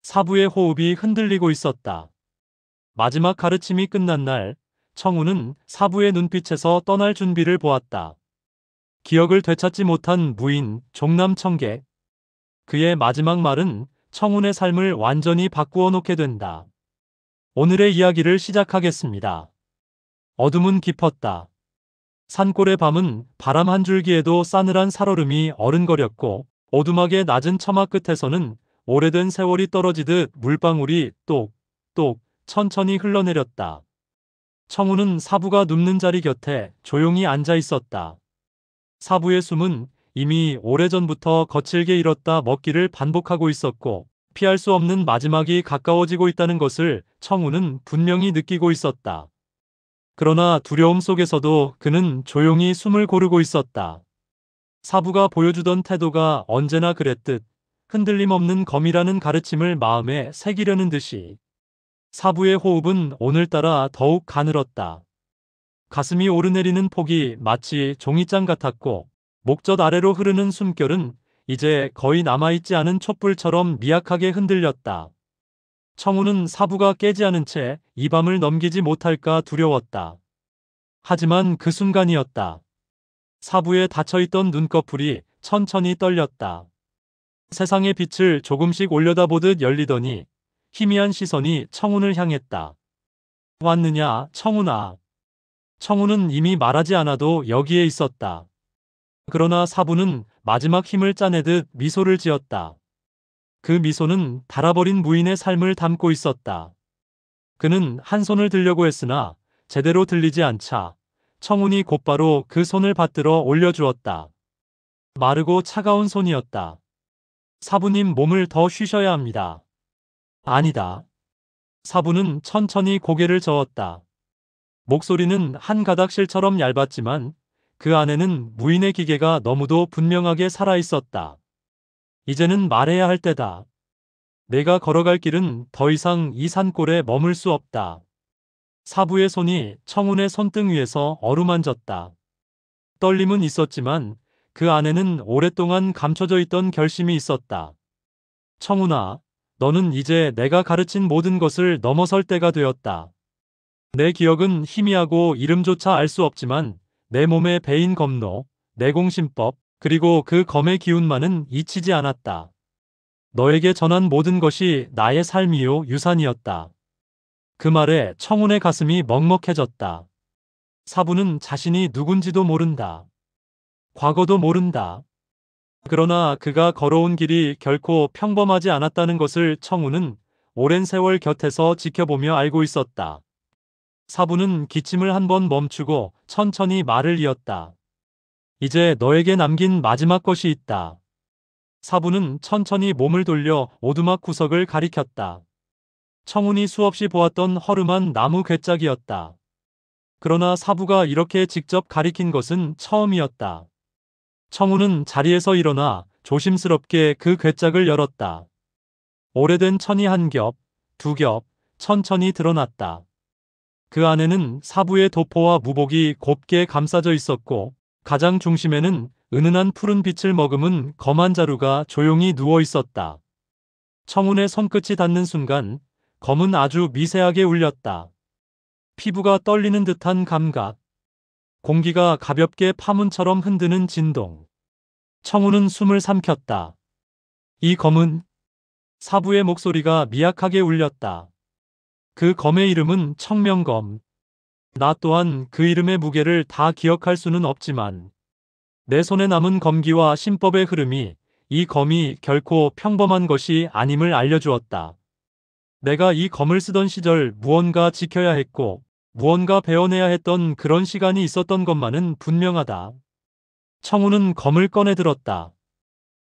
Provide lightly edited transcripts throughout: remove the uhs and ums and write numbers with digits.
사부의 호흡이 흔들리고 있었다. 마지막 가르침이 끝난 날, 청우는 사부의 눈빛에서 떠날 준비를 보았다. 기억을 되찾지 못한 무인, 종남 청객. 그의 마지막 말은 청운의 삶을 완전히 바꾸어 놓게 된다. 오늘의 이야기를 시작하겠습니다. 어둠은 깊었다. 산골의 밤은 바람 한 줄기에도 싸늘한 살얼음이 어른거렸고, 오두막의 낮은 처마 끝에서는 오래된 세월이 떨어지듯 물방울이 똑똑 천천히 흘러내렸다. 청우는 사부가 눕는 자리 곁에 조용히 앉아 있었다. 사부의 숨은 이미 오래전부터 거칠게 일었다 먹기를 반복하고 있었고, 피할 수 없는 마지막이 가까워지고 있다는 것을 청우는 분명히 느끼고 있었다. 그러나 두려움 속에서도 그는 조용히 숨을 고르고 있었다. 사부가 보여주던 태도가 언제나 그랬듯 흔들림 없는 검이라는 가르침을 마음에 새기려는 듯이 사부의 호흡은 오늘따라 더욱 가늘었다. 가슴이 오르내리는 폭이 마치 종이장 같았고, 목젖 아래로 흐르는 숨결은 이제 거의 남아있지 않은 촛불처럼 미약하게 흔들렸다. 청우는 사부가 깨지 않은 채 이 밤을 넘기지 못할까 두려웠다. 하지만 그 순간이었다. 사부의 닫혀있던 눈꺼풀이 천천히 떨렸다. 세상의 빛을 조금씩 올려다보듯 열리더니 희미한 시선이 청운을 향했다. 왔느냐, 청운아. 청운은 이미 말하지 않아도 여기에 있었다. 그러나 사부는 마지막 힘을 짜내듯 미소를 지었다. 그 미소는 닳아버린 무인의 삶을 담고 있었다. 그는 한 손을 들려고 했으나 제대로 들리지 않자 청운이 곧바로 그 손을 받들어 올려주었다. 마르고 차가운 손이었다. 사부님, 몸을 더 쉬셔야 합니다. 아니다. 사부는 천천히 고개를 저었다. 목소리는 한 가닥 실처럼 얇았지만 그 안에는 무인의 기계가 너무도 분명하게 살아있었다. 이제는 말해야 할 때다. 내가 걸어갈 길은 더 이상 이 산골에 머물 수 없다. 사부의 손이 청운의 손등 위에서 어루만졌다. 떨림은 있었지만 그 안에는 오랫동안 감춰져 있던 결심이 있었다. 청운아, 너는 이제 내가 가르친 모든 것을 넘어설 때가 되었다. 내 기억은 희미하고 이름조차 알 수 없지만 내 몸에 배인 검로, 내공심법, 그리고 그 검의 기운만은 잊히지 않았다. 너에게 전한 모든 것이 나의 삶이요 유산이었다. 그 말에 청운의 가슴이 먹먹해졌다. 사부는 자신이 누군지도 모른다. 과거도 모른다. 그러나 그가 걸어온 길이 결코 평범하지 않았다는 것을 청운은 오랜 세월 곁에서 지켜보며 알고 있었다. 사부는 기침을 한 번 멈추고 천천히 말을 이었다. 이제 너에게 남긴 마지막 것이 있다. 사부는 천천히 몸을 돌려 오두막 구석을 가리켰다. 청운이 수없이 보았던 허름한 나무 괴짝이었다. 그러나 사부가 이렇게 직접 가리킨 것은 처음이었다. 청운은 자리에서 일어나 조심스럽게 그 괴짝을 열었다. 오래된 천이 한 겹, 두 겹, 천천히 드러났다. 그 안에는 사부의 도포와 무복이 곱게 감싸져 있었고, 가장 중심에는 은은한 푸른 빛을 머금은 검한 자루가 조용히 누워 있었다. 청운의 손끝이 닿는 순간 검은 아주 미세하게 울렸다. 피부가 떨리는 듯한 감각, 공기가 가볍게 파문처럼 흔드는 진동. 청운은 숨을 삼켰다. 이 검은, 사부의 목소리가 미약하게 울렸다. 그 검의 이름은 청명검. 나 또한 그 이름의 무게를 다 기억할 수는 없지만 내 손에 남은 검기와 신법의 흐름이 이 검이 결코 평범한 것이 아님을 알려주었다. 내가 이 검을 쓰던 시절 무언가 지켜야 했고 무언가 배워내야 했던 그런 시간이 있었던 것만은 분명하다. 청운은 검을 꺼내 들었다.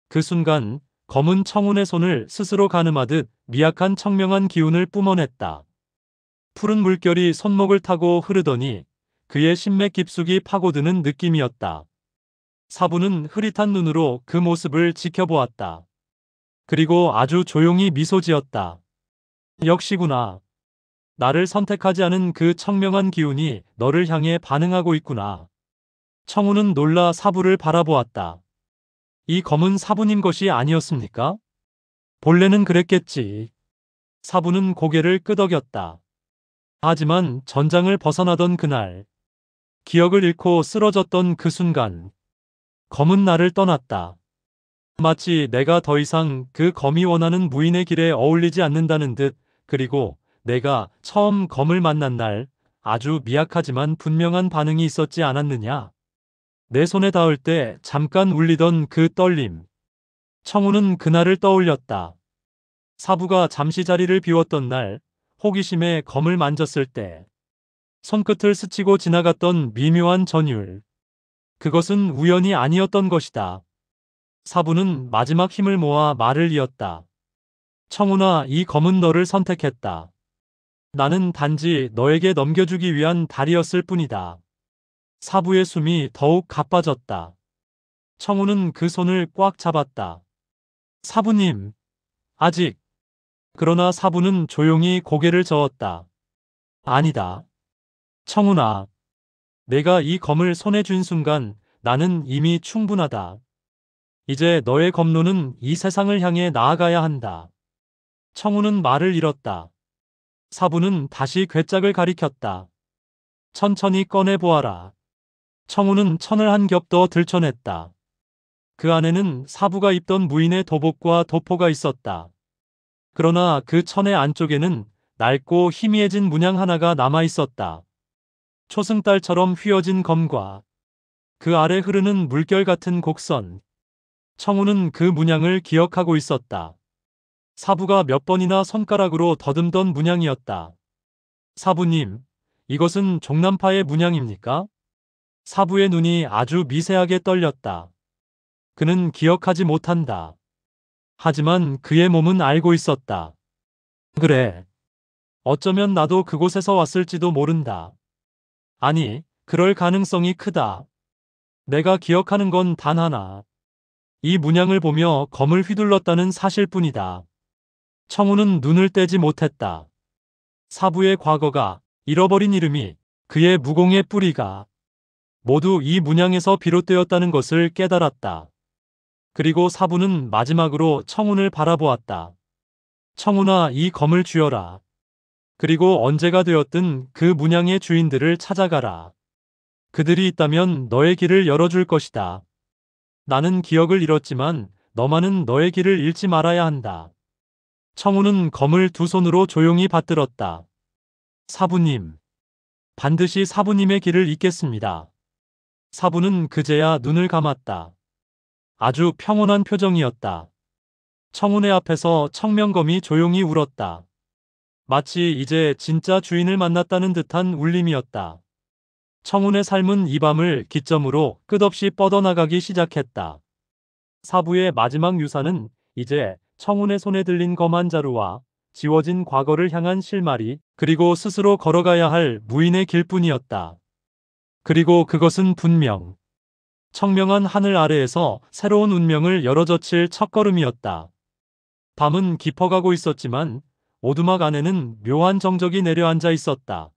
그 순간 검은 청운의 손을 스스로 가늠하듯 미약한 청명한 기운을 뿜어냈다. 푸른 물결이 손목을 타고 흐르더니 그의 심맥 깊숙이 파고드는 느낌이었다. 사부는 흐릿한 눈으로 그 모습을 지켜보았다. 그리고 아주 조용히 미소 지었다. 역시구나. 나를 선택하지 않은 그 청명한 기운이 너를 향해 반응하고 있구나. 청운은 놀라 사부를 바라보았다. 이 검은 사부님 것이 아니었습니까? 본래는 그랬겠지. 사부는 고개를 끄덕였다. 하지만 전장을 벗어나던 그날, 기억을 잃고 쓰러졌던 그 순간, 검은 나를 떠났다. 마치 내가 더 이상 그 검이 원하는 무인의 길에 어울리지 않는다는 듯. 그리고 내가 처음 검을 만난 날 아주 미약하지만 분명한 반응이 있었지 않았느냐. 내 손에 닿을 때 잠깐 울리던 그 떨림. 청우는 그날을 떠올렸다. 사부가 잠시 자리를 비웠던 날, 호기심에 검을 만졌을 때 손끝을 스치고 지나갔던 미묘한 전율. 그것은 우연이 아니었던 것이다. 사부는 마지막 힘을 모아 말을 이었다. 청훈아, 이 검은 너를 선택했다. 나는 단지 너에게 넘겨주기 위한 달이었을 뿐이다. 사부의 숨이 더욱 가빠졌다. 청훈은 그 손을 꽉 잡았다. 사부님, 아직. 그러나 사부는 조용히 고개를 저었다. 아니다. 청훈아, 내가 이 검을 손에 쥔 순간 나는 이미 충분하다. 이제 너의 검로는 이 세상을 향해 나아가야 한다. 청우는 말을 잃었다. 사부는 다시 괴짝을 가리켰다. 천천히 꺼내보아라. 청우는 천을 한 겹 더 들춰냈다. 그 안에는 사부가 입던 무인의 도복과 도포가 있었다. 그러나 그 천의 안쪽에는 낡고 희미해진 문양 하나가 남아 있었다. 초승달처럼 휘어진 검과 그 아래 흐르는 물결 같은 곡선. 청우는 그 문양을 기억하고 있었다. 사부가 몇 번이나 손가락으로 더듬던 문양이었다. 사부님, 이것은 종남파의 문양입니까? 사부의 눈이 아주 미세하게 떨렸다. 그는 기억하지 못한다. 하지만 그의 몸은 알고 있었다. 그래. 어쩌면 나도 그곳에서 왔을지도 모른다. 아니, 그럴 가능성이 크다. 내가 기억하는 건 단 하나. 이 문양을 보며 검을 휘둘렀다는 사실뿐이다. 청우는 눈을 떼지 못했다. 사부의 과거가, 잃어버린 이름이, 그의 무공의 뿌리가 모두 이 문양에서 비롯되었다는 것을 깨달았다. 그리고 사부는 마지막으로 청운을 바라보았다. 청운아, 이 검을 쥐어라. 그리고 언제가 되었든 그 문양의 주인들을 찾아가라. 그들이 있다면 너의 길을 열어줄 것이다. 나는 기억을 잃었지만 너만은 너의 길을 잃지 말아야 한다. 청우는 검을 두 손으로 조용히 받들었다. 사부님. 반드시 사부님의 길을 잇겠습니다. 사부는 그제야 눈을 감았다. 아주 평온한 표정이었다. 청운의 앞에서 청명검이 조용히 울었다. 마치 이제 진짜 주인을 만났다는 듯한 울림이었다. 청운의 삶은 이 밤을 기점으로 끝없이 뻗어나가기 시작했다. 사부의 마지막 유산은 이제 청운의 손에 들린 검 한 자루와 지워진 과거를 향한 실마리, 그리고 스스로 걸어가야 할 무인의 길뿐이었다. 그리고 그것은 분명 청명한 하늘 아래에서 새로운 운명을 열어젖힐 첫걸음이었다. 밤은 깊어가고 있었지만 오두막 안에는 묘한 정적이 내려앉아 있었다.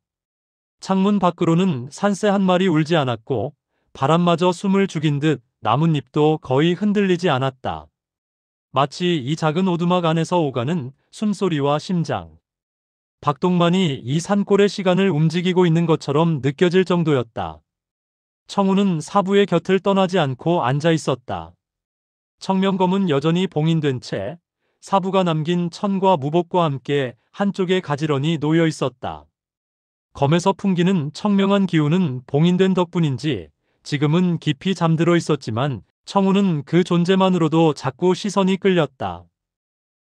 창문 밖으로는 산새 한 마리 울지 않았고 바람마저 숨을 죽인 듯 나뭇잎도 거의 흔들리지 않았다. 마치 이 작은 오두막 안에서 오가는 숨소리와 심장, 박동만이 이 산골의 시간을 움직이고 있는 것처럼 느껴질 정도였다. 청우는 사부의 곁을 떠나지 않고 앉아 있었다. 청명검은 여전히 봉인된 채 사부가 남긴 천과 무복과 함께 한쪽에 가지런히 놓여 있었다. 검에서 풍기는 청명한 기운은 봉인된 덕분인지 지금은 깊이 잠들어 있었지만 청우는 그 존재만으로도 자꾸 시선이 끌렸다.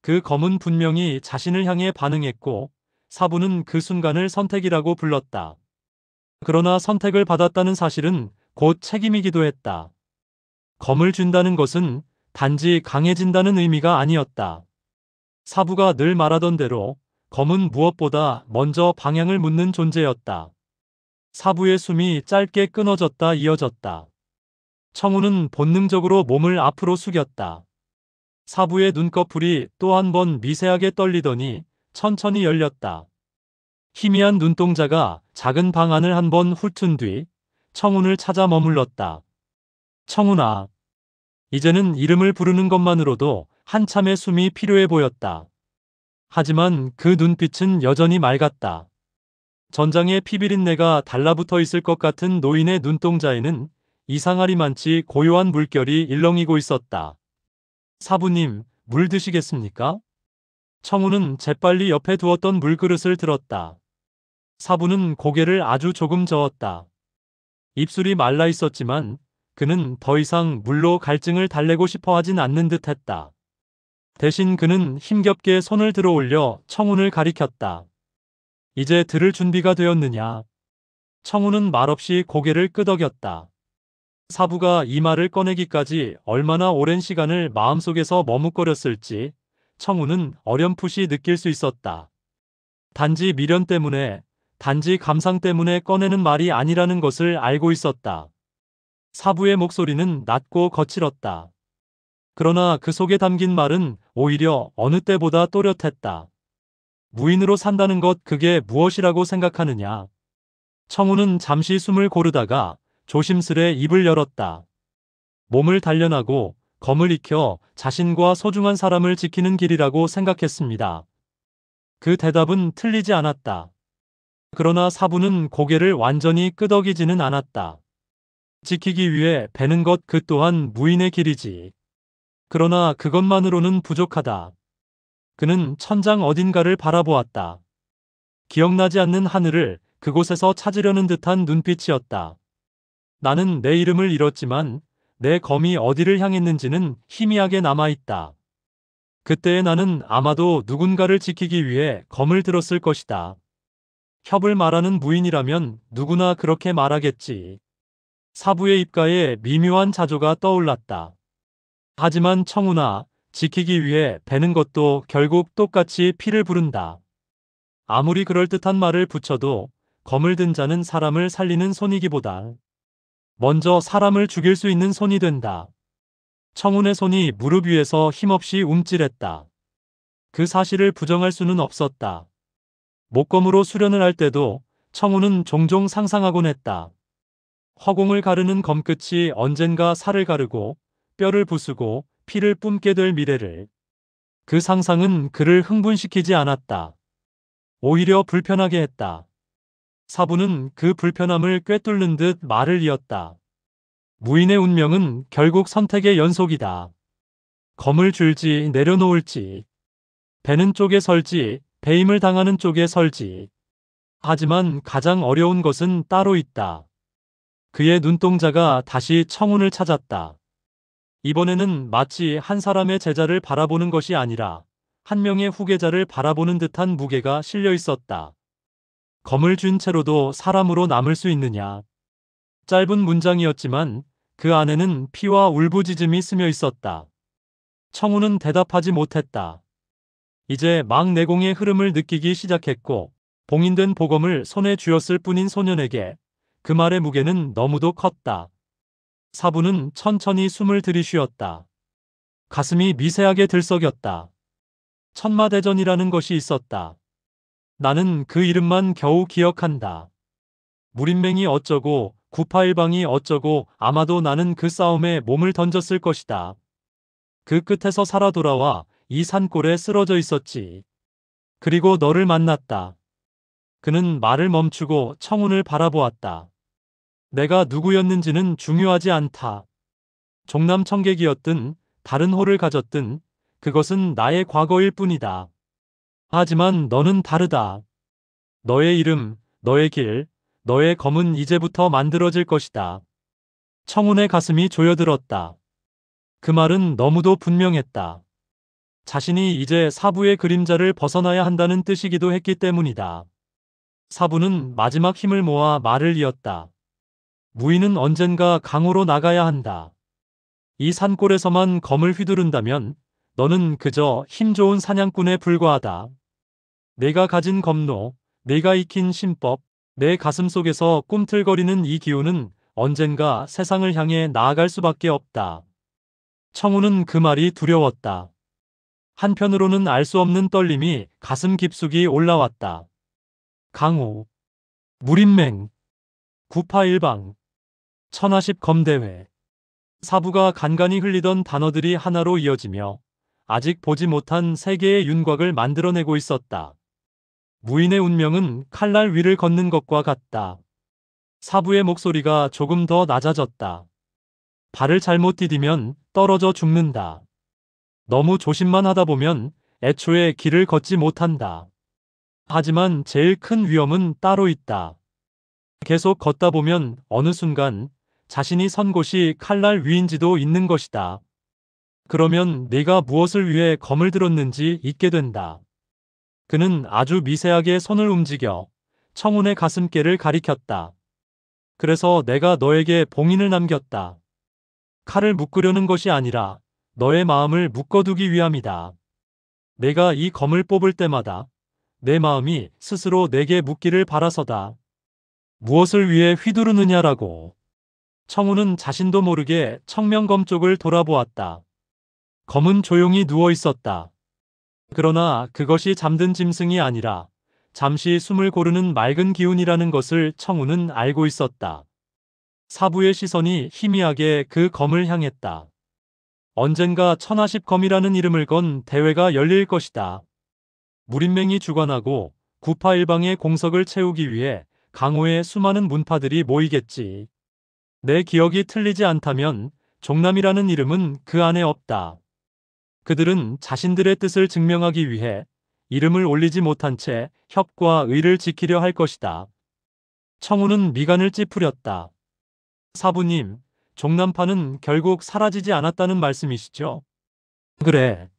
그 검은 분명히 자신을 향해 반응했고 사부는 그 순간을 선택이라고 불렀다. 그러나 선택을 받았다는 사실은 곧 책임이기도 했다. 검을 쥔다는 것은 단지 강해진다는 의미가 아니었다. 사부가 늘 말하던 대로 검은 무엇보다 먼저 방향을 묻는 존재였다. 사부의 숨이 짧게 끊어졌다 이어졌다. 청우는 본능적으로 몸을 앞으로 숙였다. 사부의 눈꺼풀이 또 한 번 미세하게 떨리더니 천천히 열렸다. 희미한 눈동자가 작은 방 안을 한 번 훑은 뒤 청운을 찾아 머물렀다. 청운아. 이제는 이름을 부르는 것만으로도 한참의 숨이 필요해 보였다. 하지만 그 눈빛은 여전히 맑았다. 전장에 피비린내가 달라붙어 있을 것 같은 노인의 눈동자에는 이상하리만치 고요한 물결이 일렁이고 있었다. 사부님, 물 드시겠습니까? 청우는 재빨리 옆에 두었던 물그릇을 들었다. 사부는 고개를 아주 조금 저었다. 입술이 말라 있었지만 그는 더 이상 물로 갈증을 달래고 싶어 하진 않는 듯 했다. 대신 그는 힘겹게 손을 들어 올려 청운을 가리켰다. 이제 들을 준비가 되었느냐? 청운은 말없이 고개를 끄덕였다. 사부가 이 말을 꺼내기까지 얼마나 오랜 시간을 마음속에서 머뭇거렸을지 청운은 어렴풋이 느낄 수 있었다. 단지 미련 때문에, 단지 감상 때문에 꺼내는 말이 아니라는 것을 알고 있었다. 사부의 목소리는 낮고 거칠었다. 그러나 그 속에 담긴 말은 오히려 어느 때보다 또렷했다. 무인으로 산다는 것, 그게 무엇이라고 생각하느냐? 청우는 잠시 숨을 고르다가 조심스레 입을 열었다. 몸을 단련하고 검을 익혀 자신과 소중한 사람을 지키는 길이라고 생각했습니다. 그 대답은 틀리지 않았다. 그러나 사부는 고개를 완전히 끄덕이지는 않았다. 지키기 위해 베는 것, 그 또한 무인의 길이지. 그러나 그것만으로는 부족하다. 그는 천장 어딘가를 바라보았다. 기억나지 않는 하늘을 그곳에서 찾으려는 듯한 눈빛이었다. 나는 내 이름을 잃었지만 내 검이 어디를 향했는지는 희미하게 남아있다. 그때의 나는 아마도 누군가를 지키기 위해 검을 들었을 것이다. 협을 말하는 무인이라면 누구나 그렇게 말하겠지. 사부의 입가에 미묘한 자조가 떠올랐다. 하지만 청우나, 지키기 위해 베는 것도 결국 똑같이 피를 부른다. 아무리 그럴듯한 말을 붙여도 검을 든 자는 사람을 살리는 손이기보다 먼저 사람을 죽일 수 있는 손이 된다. 청운의 손이 무릎 위에서 힘없이 움찔했다. 그 사실을 부정할 수는 없었다. 목검으로 수련을 할 때도 청운은 종종 상상하곤 했다. 허공을 가르는 검끝이 언젠가 살을 가르고 뼈를 부수고 피를 뿜게 될 미래를. 그 상상은 그를 흥분시키지 않았다. 오히려 불편하게 했다. 사부는 그 불편함을 꿰뚫는 듯 말을 이었다. 무인의 운명은 결국 선택의 연속이다. 검을 줄지 내려놓을지, 베는 쪽에 설지 배임을 당하는 쪽에 설지. 하지만 가장 어려운 것은 따로 있다. 그의 눈동자가 다시 청운을 찾았다. 이번에는 마치 한 사람의 제자를 바라보는 것이 아니라 한 명의 후계자를 바라보는 듯한 무게가 실려 있었다. 검을 쥔 채로도 사람으로 남을 수 있느냐? 짧은 문장이었지만 그 안에는 피와 울부짖음이 스며 있었다. 청우는 대답하지 못했다. 이제 막 내공의 흐름을 느끼기 시작했고 봉인된 보검을 손에 쥐었을 뿐인 소년에게 그 말의 무게는 너무도 컸다. 사부는 천천히 숨을 들이쉬었다. 가슴이 미세하게 들썩였다. 천마대전이라는 것이 있었다. 나는 그 이름만 겨우 기억한다. 무린맹이 어쩌고 981방이 어쩌고 아마도 나는 그 싸움에 몸을 던졌을 것이다. 그 끝에서 살아 돌아와 이 산골에 쓰러져 있었지. 그리고 너를 만났다. 그는 말을 멈추고 청운을 바라보았다. 내가 누구였는지는 중요하지 않다. 종남 청객이었든 다른 호를 가졌든 그것은 나의 과거일 뿐이다. 하지만 너는 다르다. 너의 이름, 너의 길, 너의 검은 이제부터 만들어질 것이다. 청운의 가슴이 조여들었다. 그 말은 너무도 분명했다. 자신이 이제 사부의 그림자를 벗어나야 한다는 뜻이기도 했기 때문이다. 사부는 마지막 힘을 모아 말을 이었다. 무인은 언젠가 강으로 나가야 한다. 이 산골에서만 검을 휘두른다면 너는 그저 힘 좋은 사냥꾼에 불과하다. 내가 가진 검로, 내가 익힌 신법, 내 가슴 속에서 꿈틀거리는 이 기운은 언젠가 세상을 향해 나아갈 수밖에 없다. 청우는 그 말이 두려웠다. 한편으로는 알 수 없는 떨림이 가슴 깊숙이 올라왔다. 강호, 무린맹, 981방, 천하십 검대회. 사부가 간간히 흘리던 단어들이 하나로 이어지며 아직 보지 못한 세계의 윤곽을 만들어내고 있었다. 무인의 운명은 칼날 위를 걷는 것과 같다. 사부의 목소리가 조금 더 낮아졌다. 발을 잘못 디디면 떨어져 죽는다. 너무 조심만 하다 보면 애초에 길을 걷지 못한다. 하지만 제일 큰 위험은 따로 있다. 계속 걷다 보면 어느 순간 자신이 선 곳이 칼날 위인지도 있는 것이다. 그러면 내가 무엇을 위해 검을 들었는지 잊게 된다. 그는 아주 미세하게 손을 움직여 청운의 가슴께를 가리켰다. 그래서 내가 너에게 봉인을 남겼다. 칼을 묶으려는 것이 아니라 너의 마음을 묶어두기 위함이다. 내가 이 검을 뽑을 때마다 내 마음이 스스로 내게 묻기를 바라서다. 무엇을 위해 휘두르느냐라고. 청운은 자신도 모르게 청명검 쪽을 돌아보았다. 검은 조용히 누워 있었다. 그러나 그것이 잠든 짐승이 아니라 잠시 숨을 고르는 맑은 기운이라는 것을 청운은 알고 있었다. 사부의 시선이 희미하게 그 검을 향했다. 언젠가 천하십검이라는 이름을 건 대회가 열릴 것이다. 무린맹이 주관하고 구파일방의 공석을 채우기 위해 강호의 수많은 문파들이 모이겠지. 내 기억이 틀리지 않다면 종남이라는 이름은 그 안에 없다. 그들은 자신들의 뜻을 증명하기 위해 이름을 올리지 못한 채 협과 의를 지키려 할 것이다. 청운은 미간을 찌푸렸다. 사부님, 종남파는 결국 사라지지 않았다는 말씀이시죠? 그래.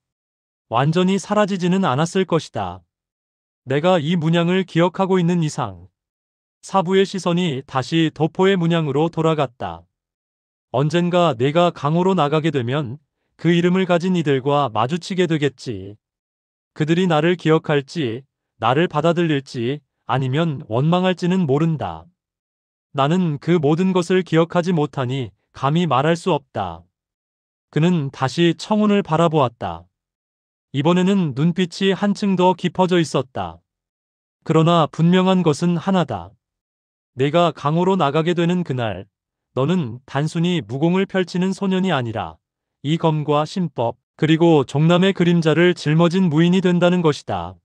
완전히 사라지지는 않았을 것이다. 내가 이 문양을 기억하고 있는 이상. 사부의 시선이 다시 도포의 문양으로 돌아갔다. 언젠가 내가 강호로 나가게 되면 그 이름을 가진 이들과 마주치게 되겠지. 그들이 나를 기억할지, 나를 받아들일지, 아니면 원망할지는 모른다. 나는 그 모든 것을 기억하지 못하니 감히 말할 수 없다. 그는 다시 청운을 바라보았다. 이번에는 눈빛이 한층 더 깊어져 있었다. 그러나 분명한 것은 하나다. 내가 강호로 나가게 되는 그날, 너는 단순히 무공을 펼치는 소년이 아니라 이 검과 신법, 그리고 종남의 그림자를 짊어진 무인이 된다는 것이다.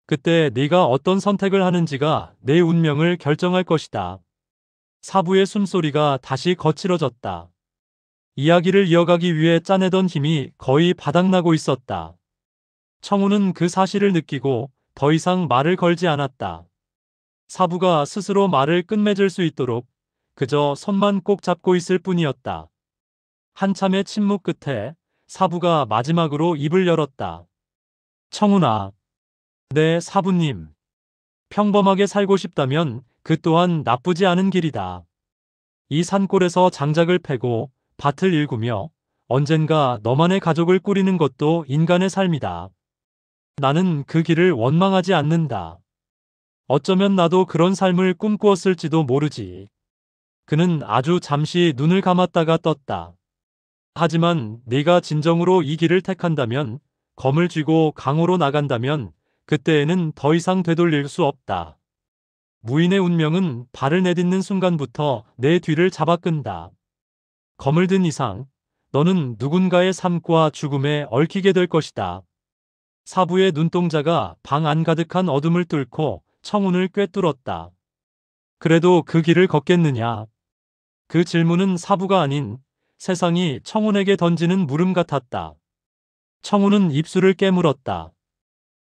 그때 네가 어떤 선택을 하는지가 내 운명을 결정할 것이다. 사부의 숨소리가 다시 거칠어졌다. 이야기를 이어가기 위해 짜내던 힘이 거의 바닥나고 있었다. 청우는 그 사실을 느끼고 더 이상 말을 걸지 않았다. 사부가 스스로 말을 끝맺을 수 있도록 그저 손만 꼭 잡고 있을 뿐이었다. 한참의 침묵 끝에 사부가 마지막으로 입을 열었다. 청운아. 네, 사부님. 평범하게 살고 싶다면 그 또한 나쁘지 않은 길이다. 이 산골에서 장작을 패고 밭을 일구며 언젠가 너만의 가족을 꾸리는 것도 인간의 삶이다. 나는 그 길을 원망하지 않는다. 어쩌면 나도 그런 삶을 꿈꾸었을지도 모르지. 그는 아주 잠시 눈을 감았다가 떴다. 하지만 네가 진정으로 이 길을 택한다면, 검을 쥐고 강호로 나간다면 그때에는 더 이상 되돌릴 수 없다. 무인의 운명은 발을 내딛는 순간부터 내 뒤를 잡아끈다. 검을 든 이상 너는 누군가의 삶과 죽음에 얽히게 될 것이다. 사부의 눈동자가 방 안 가득한 어둠을 뚫고 청운을 꿰뚫었다. 그래도 그 길을 걷겠느냐? 그 질문은 사부가 아닌 세상이 청운에게 던지는 물음 같았다. 청운은 입술을 깨물었다.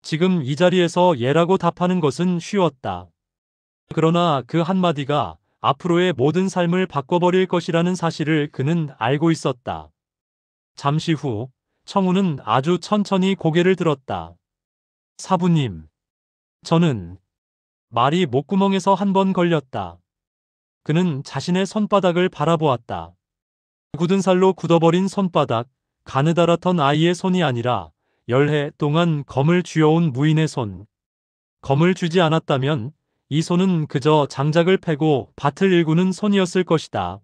지금 이 자리에서 예라고 답하는 것은 쉬웠다. 그러나 그 한마디가 앞으로의 모든 삶을 바꿔버릴 것이라는 사실을 그는 알고 있었다. 잠시 후 청운은 아주 천천히 고개를 들었다. 사부님. 저는 말이 목구멍에서 한 번 걸렸다. 그는 자신의 손바닥을 바라보았다. 굳은 살로 굳어버린 손바닥, 가느다랗던 아이의 손이 아니라 열해 동안 검을 쥐어온 무인의 손. 검을 쥐지 않았다면 이 손은 그저 장작을 패고 밭을 일구는 손이었을 것이다.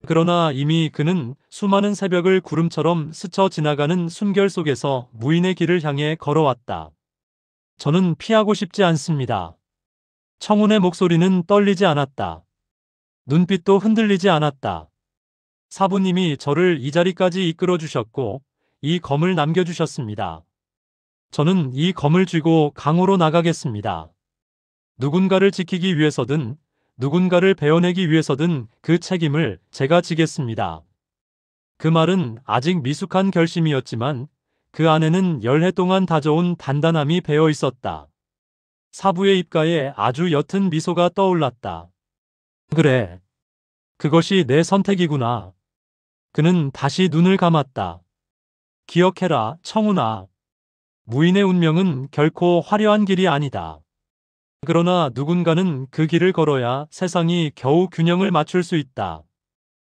그러나 이미 그는 수많은 새벽을 구름처럼 스쳐 지나가는 숨결 속에서 무인의 길을 향해 걸어왔다. 저는 피하고 싶지 않습니다. 청운의 목소리는 떨리지 않았다. 눈빛도 흔들리지 않았다. 사부님이 저를 이 자리까지 이끌어 주셨고 이 검을 남겨주셨습니다. 저는 이 검을 쥐고 강으로 나가겠습니다. 누군가를 지키기 위해서든 누군가를 베어내기 위해서든 그 책임을 제가 지겠습니다. 그 말은 아직 미숙한 결심이었지만 그 안에는 열해 동안 다져온 단단함이 배어 있었다. 사부의 입가에 아주 옅은 미소가 떠올랐다. 그래. 그것이 내 선택이구나. 그는 다시 눈을 감았다. 기억해라, 청훈아. 무인의 운명은 결코 화려한 길이 아니다. 그러나 누군가는 그 길을 걸어야 세상이 겨우 균형을 맞출 수 있다.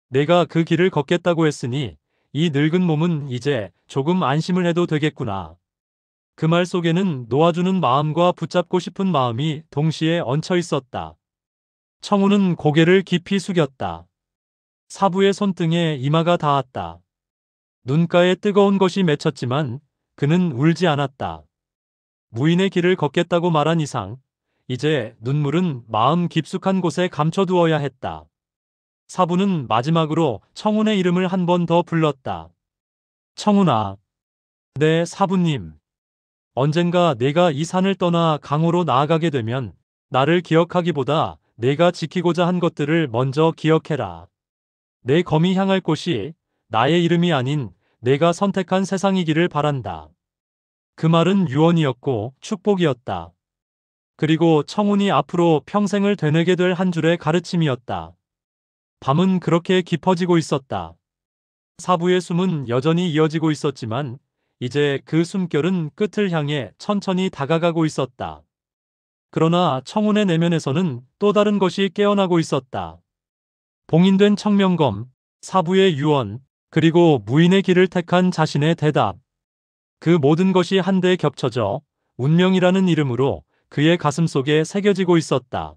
내가 그 길을 걷겠다고 했으니 이 늙은 몸은 이제 조금 안심을 해도 되겠구나. 그 말 속에는 놓아주는 마음과 붙잡고 싶은 마음이 동시에 얹혀 있었다. 청우는 고개를 깊이 숙였다. 사부의 손등에 이마가 닿았다. 눈가에 뜨거운 것이 맺혔지만 그는 울지 않았다. 무인의 길을 걷겠다고 말한 이상 이제 눈물은 마음 깊숙한 곳에 감춰두어야 했다. 사부는 마지막으로 청운의 이름을 한 번 더 불렀다. 청운아. 네, 사부님. 언젠가 내가 이 산을 떠나 강으로 나아가게 되면 나를 기억하기보다 내가 지키고자 한 것들을 먼저 기억해라. 내 검이 향할 곳이 나의 이름이 아닌 내가 선택한 세상이기를 바란다. 그 말은 유언이었고 축복이었다. 그리고 청운이 앞으로 평생을 되뇌게 될 한 줄의 가르침이었다. 밤은 그렇게 깊어지고 있었다. 사부의 숨은 여전히 이어지고 있었지만 이제 그 숨결은 끝을 향해 천천히 다가가고 있었다. 그러나 청운의 내면에서는 또 다른 것이 깨어나고 있었다. 봉인된 청명검, 사부의 유언, 그리고 무인의 길을 택한 자신의 대답. 그 모든 것이 한데 겹쳐져 운명이라는 이름으로 그의 가슴 속에 새겨지고 있었다.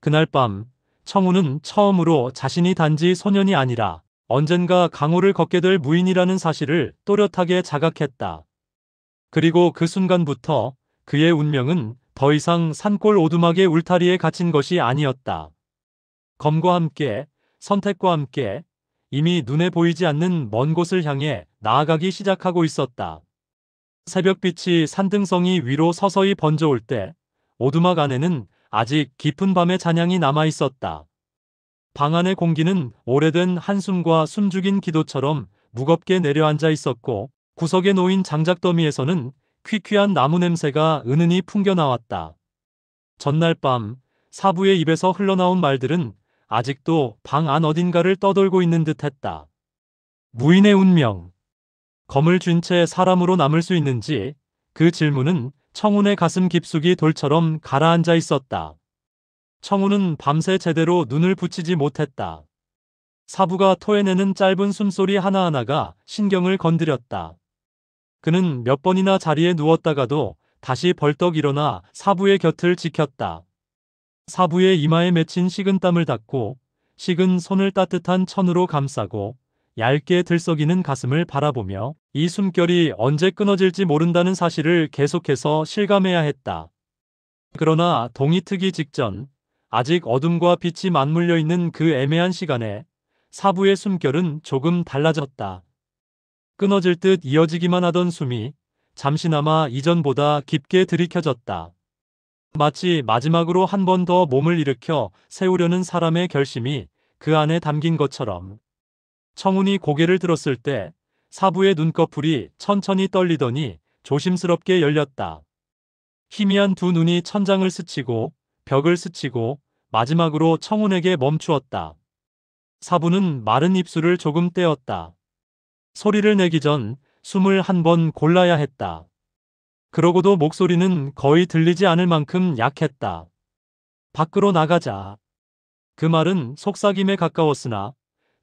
그날 밤 청우는 처음으로 자신이 단지 소년이 아니라 언젠가 강호를 걷게 될 무인이라는 사실을 또렷하게 자각했다. 그리고 그 순간부터 그의 운명은 더 이상 산골 오두막의 울타리에 갇힌 것이 아니었다. 검과 함께, 선택과 함께 이미 눈에 보이지 않는 먼 곳을 향해 나아가기 시작하고 있었다. 새벽빛이 산등성이 위로 서서히 번져올 때 오두막 안에는 아직 깊은 밤의 잔향이 남아 있었다. 방 안의 공기는 오래된 한숨과 숨죽인 기도처럼 무겁게 내려앉아 있었고 구석에 놓인 장작더미에서는 퀴퀴한 나무 냄새가 은은히 풍겨나왔다. 전날 밤 사부의 입에서 흘러나온 말들은 아직도 방 안 어딘가를 떠돌고 있는 듯했다. 무인의 운명. 검을 쥔 채 사람으로 남을 수 있는지 그 질문은 청운의 가슴 깊숙이 돌처럼 가라앉아 있었다. 청운은 밤새 제대로 눈을 붙이지 못했다. 사부가 토해내는 짧은 숨소리 하나하나가 신경을 건드렸다. 그는 몇 번이나 자리에 누웠다가도 다시 벌떡 일어나 사부의 곁을 지켰다. 사부의 이마에 맺힌 식은땀을 닦고 식은 손을 따뜻한 천으로 감싸고 얇게 들썩이는 가슴을 바라보며 이 숨결이 언제 끊어질지 모른다는 사실을 계속해서 실감해야 했다. 그러나 동이 트기 직전 아직 어둠과 빛이 맞물려 있는 그 애매한 시간에 사부의 숨결은 조금 달라졌다. 끊어질 듯 이어지기만 하던 숨이 잠시나마 이전보다 깊게 들이켜졌다. 마치 마지막으로 한 번 더 몸을 일으켜 세우려는 사람의 결심이 그 안에 담긴 것처럼. 청운이 고개를 들었을 때 사부의 눈꺼풀이 천천히 떨리더니 조심스럽게 열렸다. 희미한 두 눈이 천장을 스치고 벽을 스치고 마지막으로 청운에게 멈추었다. 사부는 마른 입술을 조금 떼었다. 소리를 내기 전 숨을 한 번 골라야 했다. 그러고도 목소리는 거의 들리지 않을 만큼 약했다. 밖으로 나가자. 그 말은 속삭임에 가까웠으나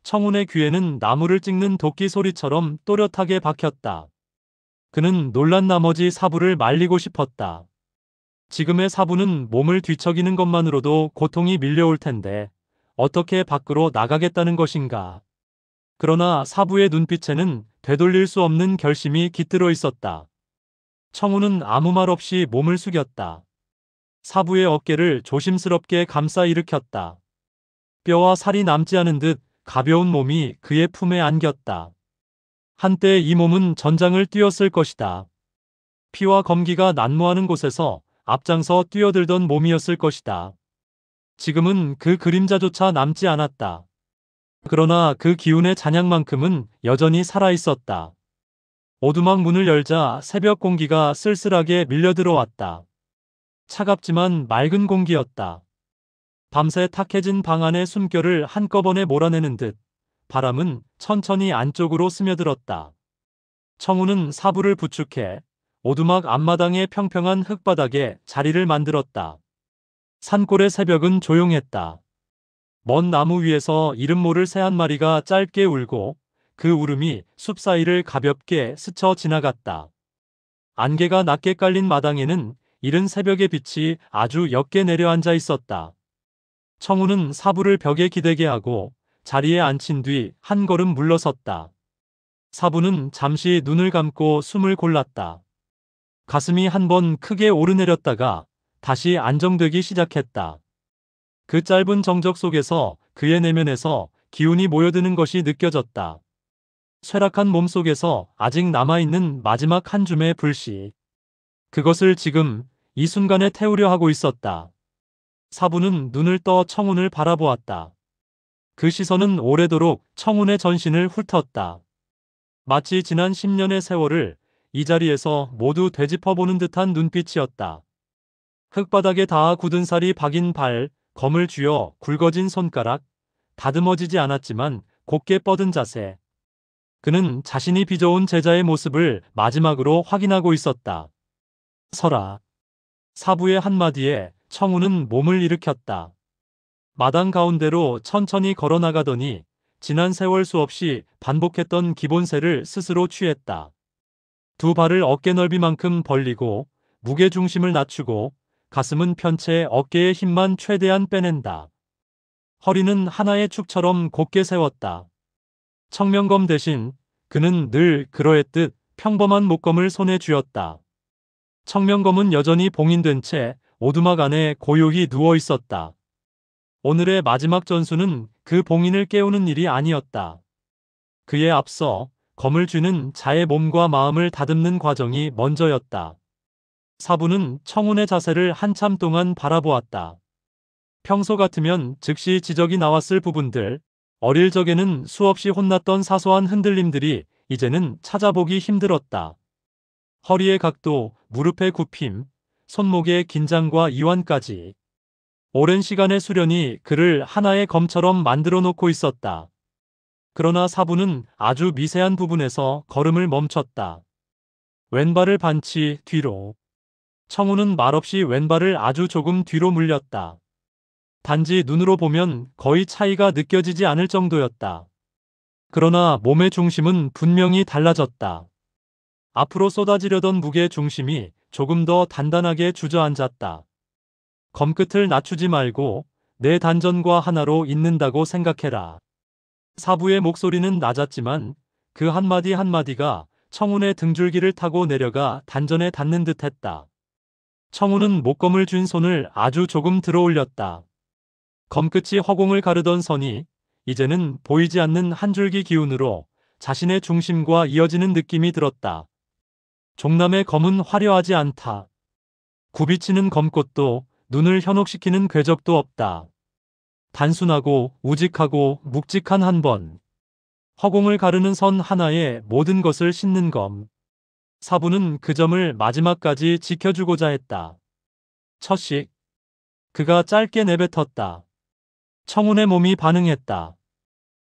청운의 귀에는 나무를 찍는 도끼 소리처럼 또렷하게 박혔다. 그는 놀란 나머지 사부를 말리고 싶었다. 지금의 사부는 몸을 뒤척이는 것만으로도 고통이 밀려올 텐데 어떻게 밖으로 나가겠다는 것인가. 그러나 사부의 눈빛에는 되돌릴 수 없는 결심이 깃들어 있었다. 청우는 아무 말 없이 몸을 숙였다. 사부의 어깨를 조심스럽게 감싸 일으켰다. 뼈와 살이 남지 않은 듯 가벼운 몸이 그의 품에 안겼다. 한때 이 몸은 전장을 뛰었을 것이다. 피와 검기가 난무하는 곳에서 앞장서 뛰어들던 몸이었을 것이다. 지금은 그 그림자조차 남지 않았다. 그러나 그 기운의 잔향만큼은 여전히 살아있었다. 오두막 문을 열자 새벽 공기가 쓸쓸하게 밀려들어왔다. 차갑지만 맑은 공기였다. 밤새 탁해진 방 안의 숨결을 한꺼번에 몰아내는 듯 바람은 천천히 안쪽으로 스며들었다. 청우는 사부를 부축해 오두막 앞마당의 평평한 흙바닥에 자리를 만들었다. 산골의 새벽은 조용했다. 먼 나무 위에서 이름 모를 새 한 마리가 짧게 울고 그 울음이 숲 사이를 가볍게 스쳐 지나갔다. 안개가 낮게 깔린 마당에는 이른 새벽의 빛이 아주 옅게 내려앉아 있었다. 청우는 사부를 벽에 기대게 하고 자리에 앉힌 뒤 한 걸음 물러섰다. 사부는 잠시 눈을 감고 숨을 골랐다. 가슴이 한 번 크게 오르내렸다가 다시 안정되기 시작했다. 그 짧은 정적 속에서 그의 내면에서 기운이 모여드는 것이 느껴졌다. 쇠락한 몸속에서 아직 남아있는 마지막 한 줌의 불씨. 그것을 지금 이 순간에 태우려 하고 있었다. 사부는 눈을 떠 청운을 바라보았다. 그 시선은 오래도록 청운의 전신을 훑었다. 마치 지난 10년의 세월을 이 자리에서 모두 되짚어보는 듯한 눈빛이었다. 흙바닥에 닿아 굳은 살이 박인 발, 검을 쥐어 굵어진 손가락, 다듬어지지 않았지만 곧게 뻗은 자세. 그는 자신이 빚어온 제자의 모습을 마지막으로 확인하고 있었다. 서라. 사부의 한마디에 청우는 몸을 일으켰다. 마당 가운데로 천천히 걸어나가더니 지난 세월 수없이 반복했던 기본세를 스스로 취했다. 두 발을 어깨 넓이만큼 벌리고 무게중심을 낮추고 가슴은 편 채 어깨의 힘만 최대한 빼낸다. 허리는 하나의 축처럼 곧게 세웠다. 청명검 대신 그는 늘 그러했듯 평범한 목검을 손에 쥐었다. 청명검은 여전히 봉인된 채 오두막 안에 고요히 누워 있었다. 오늘의 마지막 전수는 그 봉인을 깨우는 일이 아니었다. 그에 앞서 검을 쥐는 자의 몸과 마음을 다듬는 과정이 먼저였다. 사부는 청운의 자세를 한참 동안 바라보았다. 평소 같으면 즉시 지적이 나왔을 부분들, 어릴 적에는 수없이 혼났던 사소한 흔들림들이 이제는 찾아보기 힘들었다. 허리의 각도, 무릎의 굽힘, 손목의 긴장과 이완까지. 오랜 시간의 수련이 그를 하나의 검처럼 만들어 놓고 있었다. 그러나 사부는 아주 미세한 부분에서 걸음을 멈췄다. 왼발을 반치 뒤로. 청우는 말없이 왼발을 아주 조금 뒤로 물렸다. 단지 눈으로 보면 거의 차이가 느껴지지 않을 정도였다. 그러나 몸의 중심은 분명히 달라졌다. 앞으로 쏟아지려던 무게의 중심이 조금 더 단단하게 주저앉았다. 검끝을 낮추지 말고 내 단전과 하나로 있는다고 생각해라. 사부의 목소리는 낮았지만 그 한마디 한마디가 청운의 등줄기를 타고 내려가 단전에 닿는 듯했다. 청운은 목검을 쥔 손을 아주 조금 들어 올렸다. 검끝이 허공을 가르던 선이 이제는 보이지 않는 한 줄기 기운으로 자신의 중심과 이어지는 느낌이 들었다. 종남의 검은 화려하지 않다. 굽이치는 검꽃도 눈을 현혹시키는 궤적도 없다. 단순하고 우직하고 묵직한 한 번. 허공을 가르는 선 하나에 모든 것을 싣는 검. 사부는 그 점을 마지막까지 지켜주고자 했다. 첫씩. 그가 짧게 내뱉었다. 청운의 몸이 반응했다.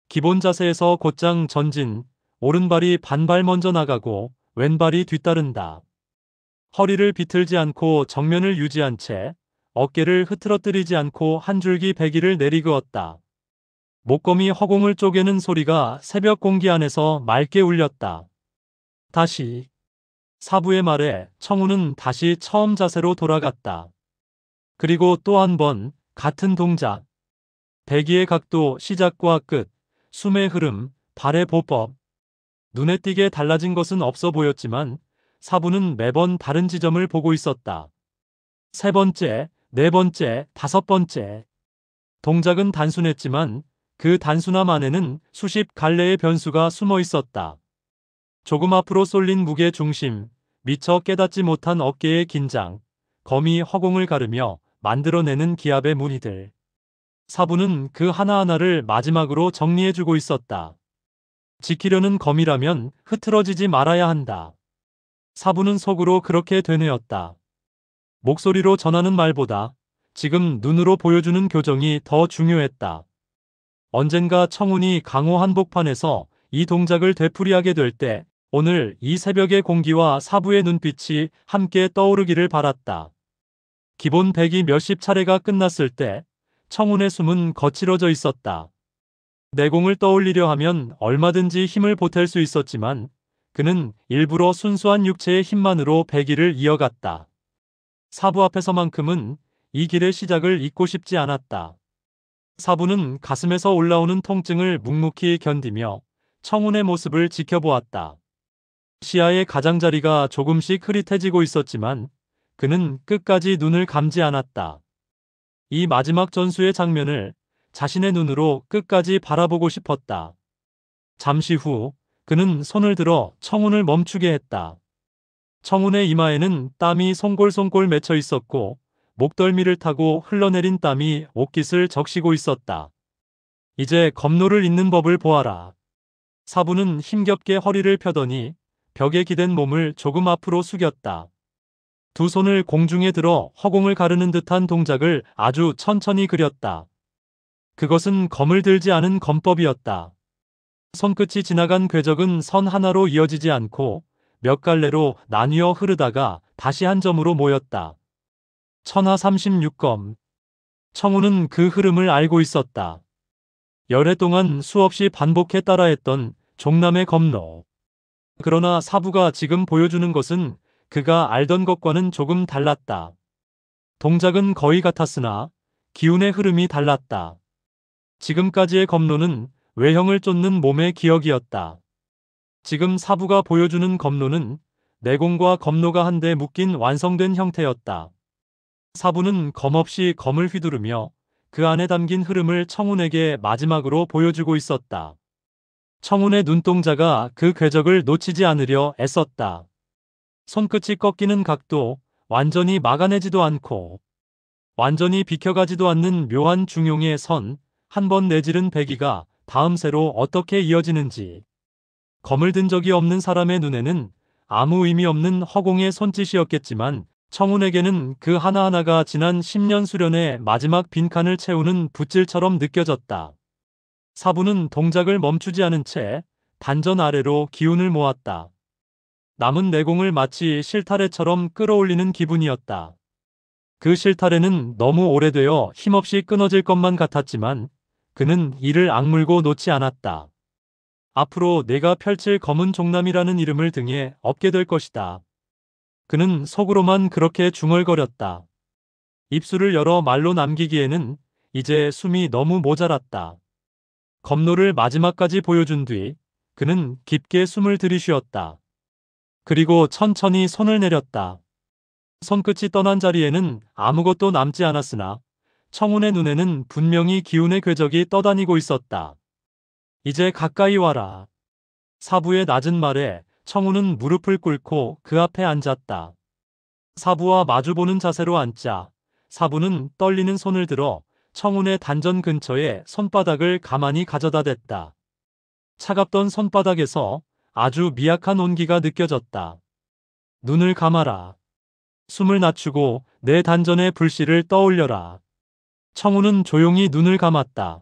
기본 자세에서 곧장 전진, 오른발이 반발 먼저 나가고 왼발이 뒤따른다. 허리를 비틀지 않고 정면을 유지한 채 어깨를 흐트러뜨리지 않고 한 줄기 배기를 내리그었다. 목검이 허공을 쪼개는 소리가 새벽 공기 안에서 맑게 울렸다. 다시. 사부의 말에 청우는 다시 처음 자세로 돌아갔다. 그리고 또 한 번 같은 동작. 배기의 각도, 시작과 끝, 숨의 흐름, 발의 보법. 눈에 띄게 달라진 것은 없어 보였지만 사부는 매번 다른 지점을 보고 있었다. 세 번째, 네 번째, 다섯 번째. 동작은 단순했지만 그 단순함 안에는 수십 갈래의 변수가 숨어 있었다. 조금 앞으로 쏠린 무게 중심, 미처 깨닫지 못한 어깨의 긴장, 검이 허공을 가르며 만들어내는 기압의 무늬들. 사부는 그 하나하나를 마지막으로 정리해주고 있었다. 지키려는 검이라면 흐트러지지 말아야 한다. 사부는 속으로 그렇게 되뇌었다. 목소리로 전하는 말보다 지금 눈으로 보여주는 교정이 더 중요했다. 언젠가 청운이 강호 한복판에서 이 동작을 되풀이하게 될 때 오늘 이 새벽의 공기와 사부의 눈빛이 함께 떠오르기를 바랐다. 기본 100이 몇십 차례가 끝났을 때 청운의 숨은 거칠어져 있었다. 내공을 떠올리려 하면 얼마든지 힘을 보탤 수 있었지만 그는 일부러 순수한 육체의 힘만으로 배기를 이어갔다. 사부 앞에서만큼은 이 길의 시작을 잊고 싶지 않았다. 사부는 가슴에서 올라오는 통증을 묵묵히 견디며 청운의 모습을 지켜보았다. 시야의 가장자리가 조금씩 흐릿해지고 있었지만 그는 끝까지 눈을 감지 않았다. 이 마지막 전수의 장면을 자신의 눈으로 끝까지 바라보고 싶었다. 잠시 후 그는 손을 들어 청운을 멈추게 했다. 청운의 이마에는 땀이 송골송골 맺혀 있었고 목덜미를 타고 흘러내린 땀이 옷깃을 적시고 있었다. 이제 검노를 잇는 법을 보아라. 사부는 힘겹게 허리를 펴더니 벽에 기댄 몸을 조금 앞으로 숙였다. 두 손을 공중에 들어 허공을 가르는 듯한 동작을 아주 천천히 그렸다. 그것은 검을 들지 않은 검법이었다. 손끝이 지나간 궤적은 선 하나로 이어지지 않고 몇 갈래로 나뉘어 흐르다가 다시 한 점으로 모였다. 천하 36검. 청운은 그 흐름을 알고 있었다. 열해 동안 수없이 반복해 따라했던 종남의 검로. 그러나 사부가 지금 보여주는 것은 그가 알던 것과는 조금 달랐다. 동작은 거의 같았으나 기운의 흐름이 달랐다. 지금까지의 검로는 외형을 쫓는 몸의 기억이었다. 지금 사부가 보여주는 검로는 내공과 검로가 한데 묶인 완성된 형태였다. 사부는 검 없이 검을 휘두르며 그 안에 담긴 흐름을 청운에게 마지막으로 보여주고 있었다. 청운의 눈동자가 그 궤적을 놓치지 않으려 애썼다. 손끝이 꺾이는 각도, 완전히 막아내지도 않고 완전히 비켜가지도 않는 묘한 중용의 선, 한 번 내지른 배기가 다음 새로 어떻게 이어지는지. 검을 든 적이 없는 사람의 눈에는 아무 의미 없는 허공의 손짓이었겠지만 청운에게는 그 하나하나가 지난 10년 수련의 마지막 빈칸을 채우는 붓질처럼 느껴졌다. 사부는 동작을 멈추지 않은 채 단전 아래로 기운을 모았다. 남은 내공을 마치 실타래처럼 끌어올리는 기분이었다. 그 실타래는 너무 오래되어 힘없이 끊어질 것만 같았지만 그는 이를 악물고 놓지 않았다. 앞으로 내가 펼칠 검은 종남이라는 이름을 등에 업게 될 것이다. 그는 속으로만 그렇게 중얼거렸다. 입술을 열어 말로 남기기에는 이제 숨이 너무 모자랐다. 검로를 마지막까지 보여준 뒤 그는 깊게 숨을 들이쉬었다. 그리고 천천히 손을 내렸다. 손끝이 떠난 자리에는 아무것도 남지 않았으나 청운의 눈에는 분명히 기운의 궤적이 떠다니고 있었다. 이제 가까이 와라. 사부의 낮은 말에 청운은 무릎을 꿇고 그 앞에 앉았다. 사부와 마주보는 자세로 앉자 사부는 떨리는 손을 들어 청운의 단전 근처에 손바닥을 가만히 가져다 댔다. 차갑던 손바닥에서 아주 미약한 온기가 느껴졌다. 눈을 감아라. 숨을 낮추고 내 단전의 불씨를 떠올려라. 청운은 조용히 눈을 감았다.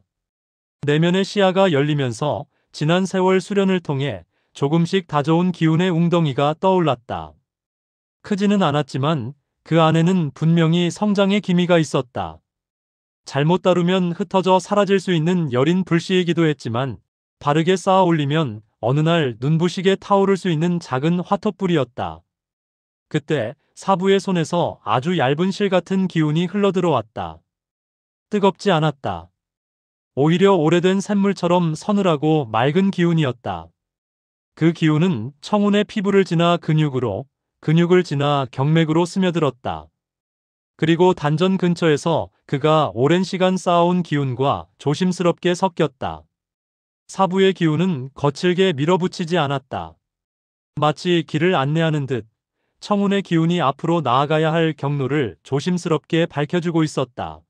내면의 시야가 열리면서 지난 세월 수련을 통해 조금씩 다져온 기운의 웅덩이가 떠올랐다. 크지는 않았지만 그 안에는 분명히 성장의 기미가 있었다. 잘못 다루면 흩어져 사라질 수 있는 여린 불씨이기도 했지만 바르게 쌓아 올리면 어느 날 눈부시게 타오를 수 있는 작은 화텄불이었다. 그때 사부의 손에서 아주 얇은 실 같은 기운이 흘러들어왔다. 뜨겁지 않았다. 오히려 오래된 샘물처럼 서늘하고 맑은 기운이었다. 그 기운은 청운의 피부를 지나 근육으로, 근육을 지나 경맥으로 스며들었다. 그리고 단전 근처에서 그가 오랜 시간 쌓아온 기운과 조심스럽게 섞였다. 사부의 기운은 거칠게 밀어붙이지 않았다. 마치 길을 안내하는 듯 청운의 기운이 앞으로 나아가야 할 경로를 조심스럽게 밝혀주고 있었다.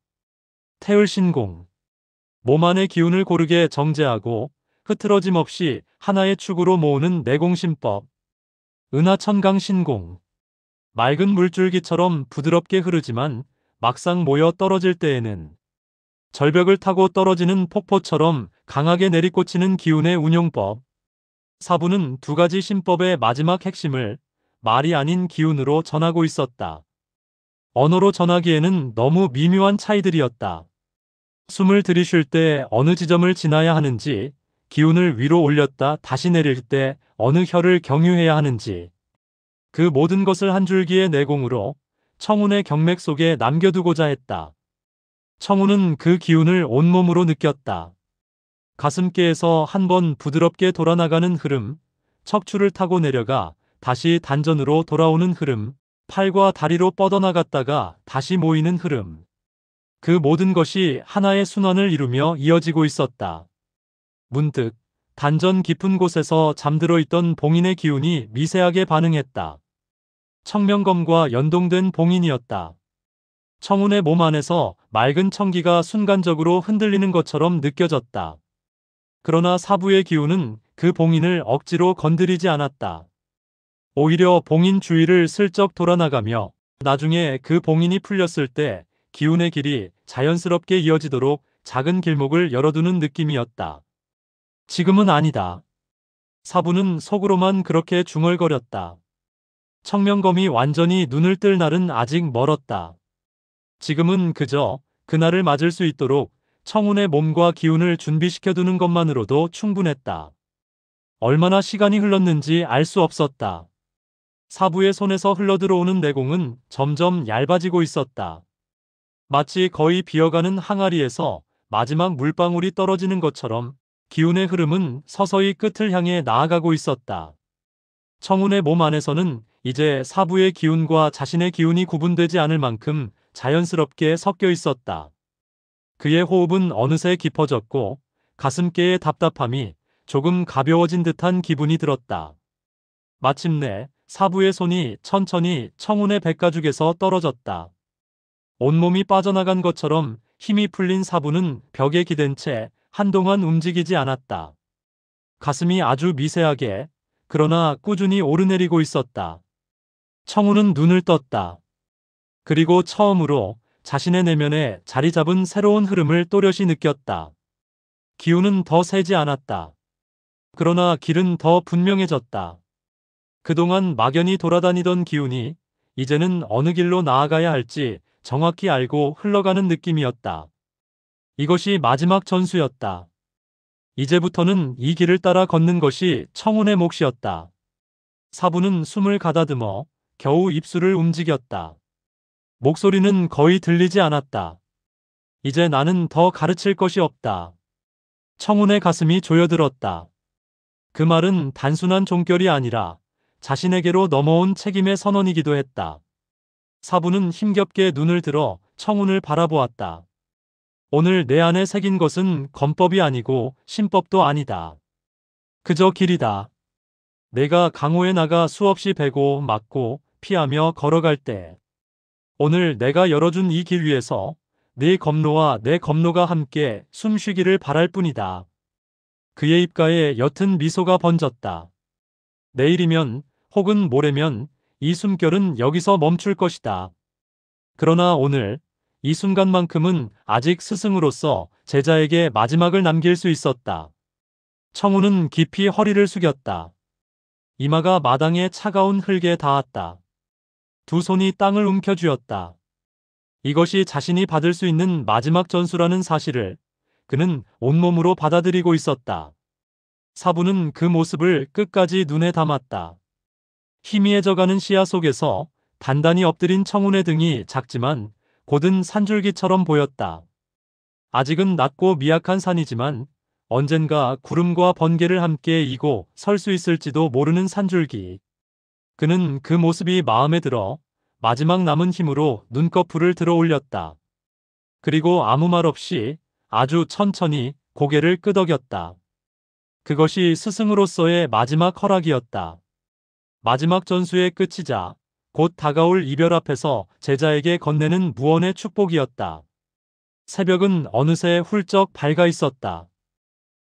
태울신공. 몸 안의 기운을 고르게 정제하고 흐트러짐 없이 하나의 축으로 모으는 내공신법. 은하천강신공. 맑은 물줄기처럼 부드럽게 흐르지만 막상 모여 떨어질 때에는 절벽을 타고 떨어지는 폭포처럼 강하게 내리꽂히는 기운의 운용법. 사부는 두 가지 신법의 마지막 핵심을 말이 아닌 기운으로 전하고 있었다. 언어로 전하기에는 너무 미묘한 차이들이었다. 숨을 들이쉴 때 어느 지점을 지나야 하는지, 기운을 위로 올렸다 다시 내릴 때 어느 혀를 경유해야 하는지, 그 모든 것을 한 줄기의 내공으로 청운의 경맥 속에 남겨두고자 했다. 청운은 그 기운을 온몸으로 느꼈다. 가슴께에서 한번 부드럽게 돌아나가는 흐름, 척추를 타고 내려가 다시 단전으로 돌아오는 흐름, 팔과 다리로 뻗어나갔다가 다시 모이는 흐름. 그 모든 것이 하나의 순환을 이루며 이어지고 있었다. 문득 단전 깊은 곳에서 잠들어 있던 봉인의 기운이 미세하게 반응했다. 청명검과 연동된 봉인이었다. 청운의 몸 안에서 맑은 청기가 순간적으로 흔들리는 것처럼 느껴졌다. 그러나 사부의 기운은 그 봉인을 억지로 건드리지 않았다. 오히려 봉인 주위를 슬쩍 돌아나가며 나중에 그 봉인이 풀렸을 때 기운의 길이 자연스럽게 이어지도록 작은 길목을 열어두는 느낌이었다. 지금은 아니다. 사부는 속으로만 그렇게 중얼거렸다. 청명검이 완전히 눈을 뜰 날은 아직 멀었다. 지금은 그저 그날을 맞을 수 있도록 청운의 몸과 기운을 준비시켜두는 것만으로도 충분했다. 얼마나 시간이 흘렀는지 알 수 없었다. 사부의 손에서 흘러들어오는 내공은 점점 얇아지고 있었다. 마치 거의 비어가는 항아리에서 마지막 물방울이 떨어지는 것처럼 기운의 흐름은 서서히 끝을 향해 나아가고 있었다. 청운의 몸 안에서는 이제 사부의 기운과 자신의 기운이 구분되지 않을 만큼 자연스럽게 섞여 있었다. 그의 호흡은 어느새 깊어졌고 가슴께의 답답함이 조금 가벼워진 듯한 기분이 들었다. 마침내 사부의 손이 천천히 청운의 백가죽에서 떨어졌다. 온몸이 빠져나간 것처럼 힘이 풀린 사부는 벽에 기댄 채 한동안 움직이지 않았다. 가슴이 아주 미세하게, 그러나 꾸준히 오르내리고 있었다. 청운은 눈을 떴다. 그리고 처음으로 자신의 내면에 자리 잡은 새로운 흐름을 또렷이 느꼈다. 기운은 더 세지 않았다. 그러나 길은 더 분명해졌다. 그동안 막연히 돌아다니던 기운이 이제는 어느 길로 나아가야 할지 정확히 알고 흘러가는 느낌이었다. 이것이 마지막 전수였다. 이제부터는 이 길을 따라 걷는 것이 청운의 몫이었다. 사부는 숨을 가다듬어 겨우 입술을 움직였다. 목소리는 거의 들리지 않았다. 이제 나는 더 가르칠 것이 없다. 청운의 가슴이 조여들었다. 그 말은 단순한 종결이 아니라 자신에게로 넘어온 책임의 선언이기도 했다. 사부는 힘겹게 눈을 들어 청운을 바라보았다. 오늘 내 안에 새긴 것은 검법이 아니고 신법도 아니다. 그저 길이다. 내가 강호에 나가 수없이 베고 맞고 피하며 걸어갈 때 오늘 내가 열어준 이 길 위에서 네 검로와 내 검로가 함께 숨쉬기를 바랄 뿐이다. 그의 입가에 옅은 미소가 번졌다. 내일이면 혹은 모레면 이 숨결은 여기서 멈출 것이다. 그러나 오늘 이 순간만큼은 아직 스승으로서 제자에게 마지막을 남길 수 있었다. 청운은 깊이 허리를 숙였다. 이마가 마당의 차가운 흙에 닿았다. 두 손이 땅을 움켜쥐었다. 이것이 자신이 받을 수 있는 마지막 전수라는 사실을 그는 온몸으로 받아들이고 있었다. 사부는 그 모습을 끝까지 눈에 담았다. 희미해져가는 시야 속에서 단단히 엎드린 청운의 등이 작지만 곧은 산줄기처럼 보였다. 아직은 낮고 미약한 산이지만 언젠가 구름과 번개를 함께 이고 설 수 있을지도 모르는 산줄기. 그는 그 모습이 마음에 들어 마지막 남은 힘으로 눈꺼풀을 들어 올렸다. 그리고 아무 말 없이 아주 천천히 고개를 끄덕였다. 그것이 스승으로서의 마지막 허락이었다. 마지막 전수의 끝이자 곧 다가올 이별 앞에서 제자에게 건네는 무언의 축복이었다. 새벽은 어느새 훌쩍 밝아 있었다.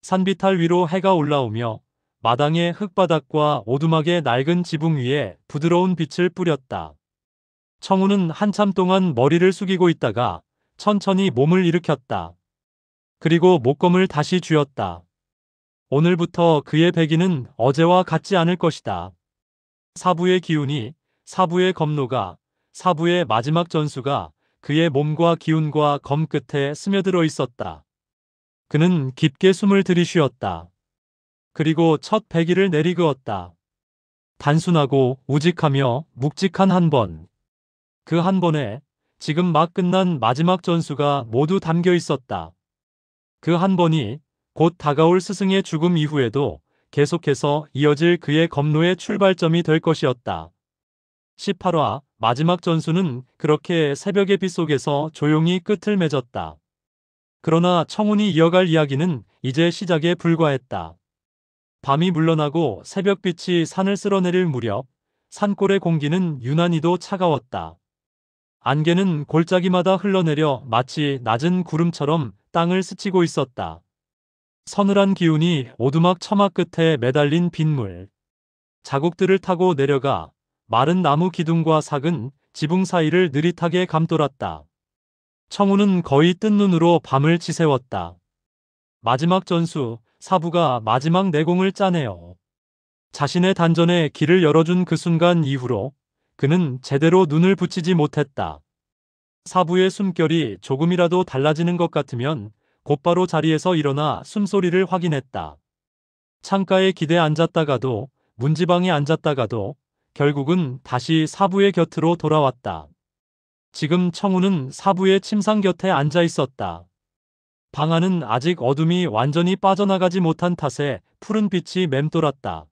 산비탈 위로 해가 올라오며 마당의 흙바닥과 오두막의 낡은 지붕 위에 부드러운 빛을 뿌렸다. 청우는 한참 동안 머리를 숙이고 있다가 천천히 몸을 일으켰다. 그리고 목검을 다시 쥐었다. 오늘부터 그의 배기는 어제와 같지 않을 것이다. 사부의 기운이, 사부의 검노가, 사부의 마지막 전수가 그의 몸과 기운과 검 끝에 스며들어 있었다. 그는 깊게 숨을 들이쉬었다. 그리고 첫 배기를 내리그었다. 단순하고 우직하며 묵직한 한 번. 그 한 번에 지금 막 끝난 마지막 전수가 모두 담겨 있었다. 그 한 번이 곧 다가올 스승의 죽음 이후에도 계속해서 이어질 그의 검로의 출발점이 될 것이었다. 18화 마지막 전수는 그렇게 새벽의 빛 속에서 조용히 끝을 맺었다. 그러나 청운이 이어갈 이야기는 이제 시작에 불과했다. 밤이 물러나고 새벽빛이 산을 쓸어내릴 무렵 산골의 공기는 유난히도 차가웠다. 안개는 골짜기마다 흘러내려 마치 낮은 구름처럼 땅을 스치고 있었다. 서늘한 기운이 오두막 처마 끝에 매달린 빗물, 자국들을 타고 내려가 마른 나무 기둥과 삭은 지붕 사이를 느릿하게 감돌았다. 청우는 거의 뜬 눈으로 밤을 지새웠다. 마지막 전수, 사부가 마지막 내공을 짜내어 자신의 단전에 길을 열어준 그 순간 이후로 그는 제대로 눈을 붙이지 못했다. 사부의 숨결이 조금이라도 달라지는 것 같으면 곧바로 자리에서 일어나 숨소리를 확인했다. 창가에 기대 앉았다가도 문지방에 앉았다가도 결국은 다시 사부의 곁으로 돌아왔다. 지금 청우는 사부의 침상 곁에 앉아 있었다. 방 안은 아직 어둠이 완전히 빠져나가지 못한 탓에 푸른 빛이 맴돌았다.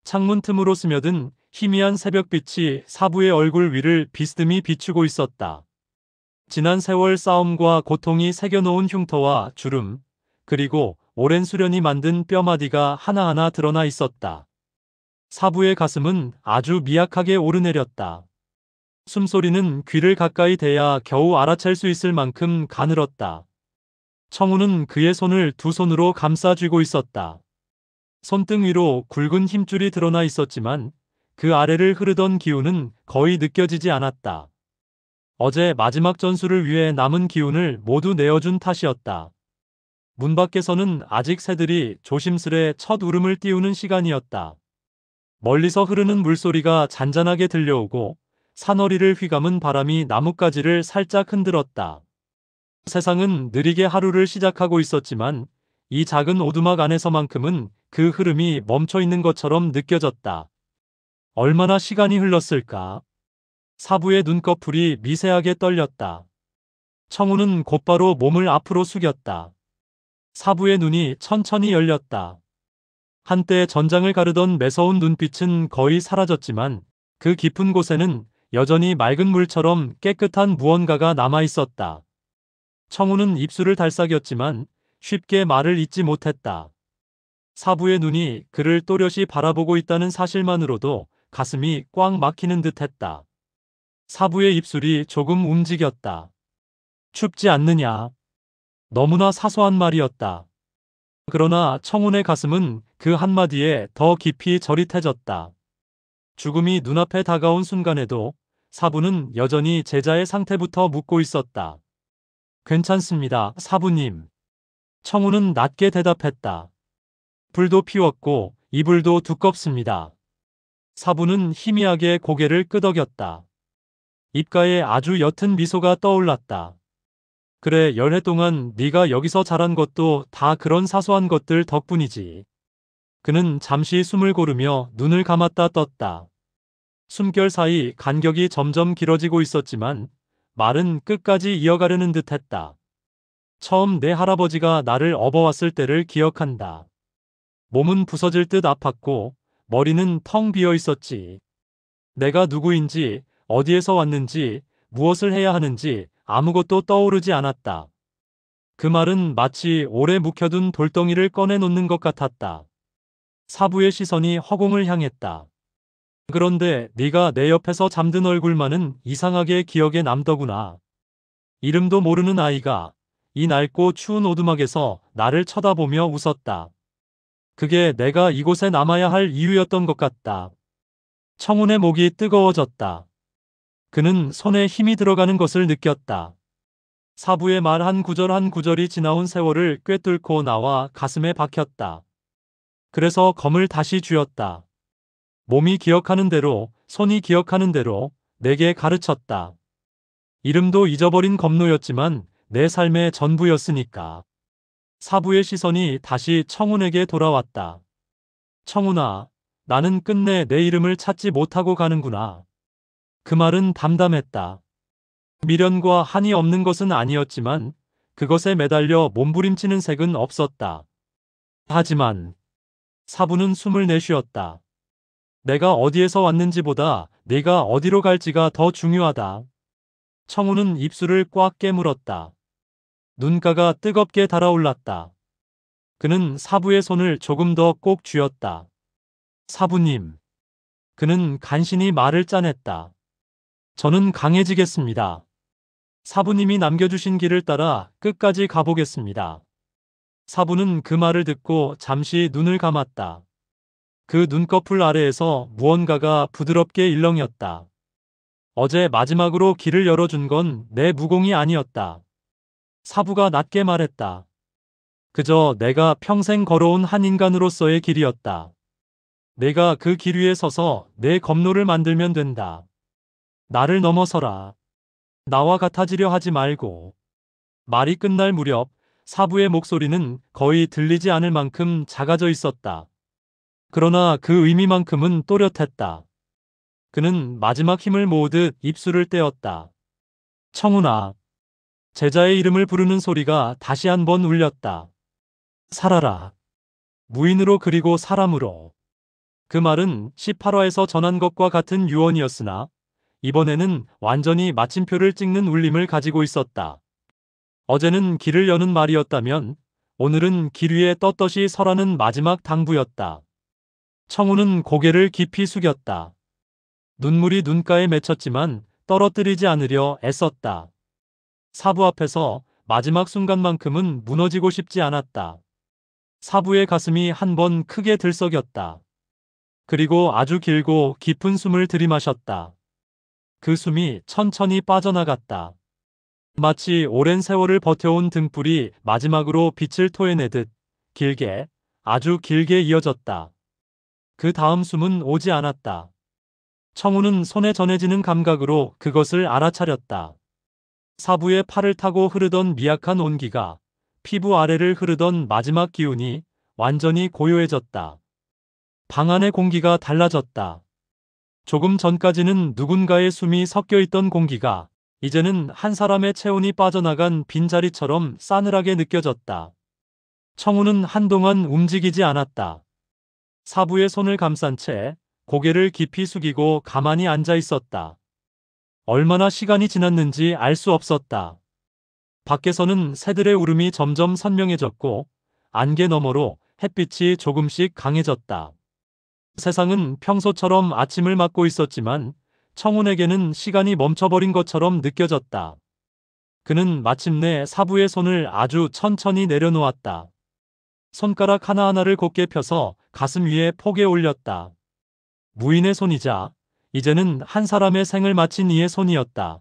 창문 틈으로 스며든 희미한 새벽빛이 사부의 얼굴 위를 비스듬히 비추고 있었다. 지난 세월 싸움과 고통이 새겨놓은 흉터와 주름, 그리고 오랜 수련이 만든 뼈마디가 하나하나 드러나 있었다. 사부의 가슴은 아주 미약하게 오르내렸다. 숨소리는 귀를 가까이 대야 겨우 알아챌 수 있을 만큼 가늘었다. 청우는 그의 손을 두 손으로 감싸 쥐고 있었다. 손등 위로 굵은 힘줄이 드러나 있었지만 그 아래를 흐르던 기운은 거의 느껴지지 않았다. 어제 마지막 전수를 위해 남은 기운을 모두 내어준 탓이었다. 문 밖에서는 아직 새들이 조심스레 첫 울음을 띄우는 시간이었다. 멀리서 흐르는 물소리가 잔잔하게 들려오고 산허리를 휘감은 바람이 나뭇가지를 살짝 흔들었다. 세상은 느리게 하루를 시작하고 있었지만 이 작은 오두막 안에서만큼은 그 흐름이 멈춰 있는 것처럼 느껴졌다. 얼마나 시간이 흘렀을까? 사부의 눈꺼풀이 미세하게 떨렸다. 청우는 곧바로 몸을 앞으로 숙였다. 사부의 눈이 천천히 열렸다. 한때 전장을 가르던 매서운 눈빛은 거의 사라졌지만 그 깊은 곳에는 여전히 맑은 물처럼 깨끗한 무언가가 남아 있었다. 청우는 입술을 달싹였지만 쉽게 말을 잇지 못했다. 사부의 눈이 그를 또렷이 바라보고 있다는 사실만으로도 가슴이 꽉 막히는 듯했다. 사부의 입술이 조금 움직였다. 춥지 않느냐? 너무나 사소한 말이었다. 그러나 청운의 가슴은 그 한마디에 더 깊이 저릿해졌다. 죽음이 눈앞에 다가온 순간에도 사부는 여전히 제자의 상태부터 묻고 있었다. 괜찮습니다, 사부님. 청운은 낮게 대답했다. 불도 피웠고 이불도 두껍습니다. 사부는 희미하게 고개를 끄덕였다. 입가에 아주 옅은 미소가 떠올랐다. 그래, 열해 동안 네가 여기서 자란 것도 다 그런 사소한 것들 덕분이지. 그는 잠시 숨을 고르며 눈을 감았다 떴다. 숨결 사이 간격이 점점 길어지고 있었지만 말은 끝까지 이어가려는 듯했다. 처음 내 할아버지가 나를 업어왔을 때를 기억한다. 몸은 부서질 듯 아팠고 머리는 텅 비어 있었지. 내가 누구인지, 어디에서 왔는지, 무엇을 해야 하는지 아무것도 떠오르지 않았다. 그 말은 마치 오래 묵혀둔 돌덩이를 꺼내놓는 것 같았다. 사부의 시선이 허공을 향했다. 그런데 네가 내 옆에서 잠든 얼굴만은 이상하게 기억에 남더구나. 이름도 모르는 아이가 이 낡고 추운 오두막에서 나를 쳐다보며 웃었다. 그게 내가 이곳에 남아야 할 이유였던 것 같다. 청운의 목이 뜨거워졌다. 그는 손에 힘이 들어가는 것을 느꼈다. 사부의 말 한 구절 한 구절이 지나온 세월을 꿰뚫고 나와 가슴에 박혔다. 그래서 검을 다시 쥐었다. 몸이 기억하는 대로, 손이 기억하는 대로 내게 가르쳤다. 이름도 잊어버린 검노였지만 내 삶의 전부였으니까. 사부의 시선이 다시 청운에게 돌아왔다. 청운아, 나는 끝내 내 이름을 찾지 못하고 가는구나. 그 말은 담담했다. 미련과 한이 없는 것은 아니었지만 그것에 매달려 몸부림치는 색은 없었다. 하지만 사부는 숨을 내쉬었다. 내가 어디에서 왔는지보다 네가 어디로 갈지가 더 중요하다. 청우는 입술을 꽉 깨물었다. 눈가가 뜨겁게 달아올랐다. 그는 사부의 손을 조금 더 꼭 쥐었다. 사부님. 그는 간신히 말을 짜냈다. 저는 강해지겠습니다. 사부님이 남겨주신 길을 따라 끝까지 가보겠습니다. 사부는 그 말을 듣고 잠시 눈을 감았다. 그 눈꺼풀 아래에서 무언가가 부드럽게 일렁였다. 어제 마지막으로 길을 열어준 건 내 무공이 아니었다. 사부가 낮게 말했다. 그저 내가 평생 걸어온 한 인간으로서의 길이었다. 내가 그 길 위에 서서 내 검노를 만들면 된다. 나를 넘어서라. 나와 같아지려 하지 말고. 말이 끝날 무렵 사부의 목소리는 거의 들리지 않을 만큼 작아져 있었다. 그러나 그 의미만큼은 또렷했다. 그는 마지막 힘을 모으듯 입술을 떼었다. 청운아. 제자의 이름을 부르는 소리가 다시 한번 울렸다. 살아라. 무인으로 그리고 사람으로. 그 말은 18화에서 전한 것과 같은 유언이었으나 이번에는 완전히 마침표를 찍는 울림을 가지고 있었다. 어제는 길을 여는 말이었다면 오늘은 길 위에 떳떳이 서라는 마지막 당부였다. 청우는 고개를 깊이 숙였다. 눈물이 눈가에 맺혔지만 떨어뜨리지 않으려 애썼다. 사부 앞에서 마지막 순간만큼은 무너지고 싶지 않았다. 사부의 가슴이 한 번 크게 들썩였다. 그리고 아주 길고 깊은 숨을 들이마셨다. 그 숨이 천천히 빠져나갔다. 마치 오랜 세월을 버텨온 등불이 마지막으로 빛을 토해내듯 길게, 아주 길게 이어졌다. 그 다음 숨은 오지 않았다. 청우는 손에 전해지는 감각으로 그것을 알아차렸다. 사부의 팔을 타고 흐르던 미약한 온기가 피부 아래를 흐르던 마지막 기운이 완전히 고요해졌다. 방 안의 공기가 달라졌다. 조금 전까지는 누군가의 숨이 섞여 있던 공기가 이제는 한 사람의 체온이 빠져나간 빈자리처럼 싸늘하게 느껴졌다. 청우는 한동안 움직이지 않았다. 사부의 손을 감싼 채 고개를 깊이 숙이고 가만히 앉아 있었다. 얼마나 시간이 지났는지 알 수 없었다. 밖에서는 새들의 울음이 점점 선명해졌고 안개 너머로 햇빛이 조금씩 강해졌다. 세상은 평소처럼 아침을 맞고 있었지만 청운에게는 시간이 멈춰버린 것처럼 느껴졌다. 그는 마침내 사부의 손을 아주 천천히 내려놓았다. 손가락 하나하나를 곧게 펴서 가슴 위에 포개 올렸다. 무인의 손이자 이제는 한 사람의 생을 마친 이의 손이었다.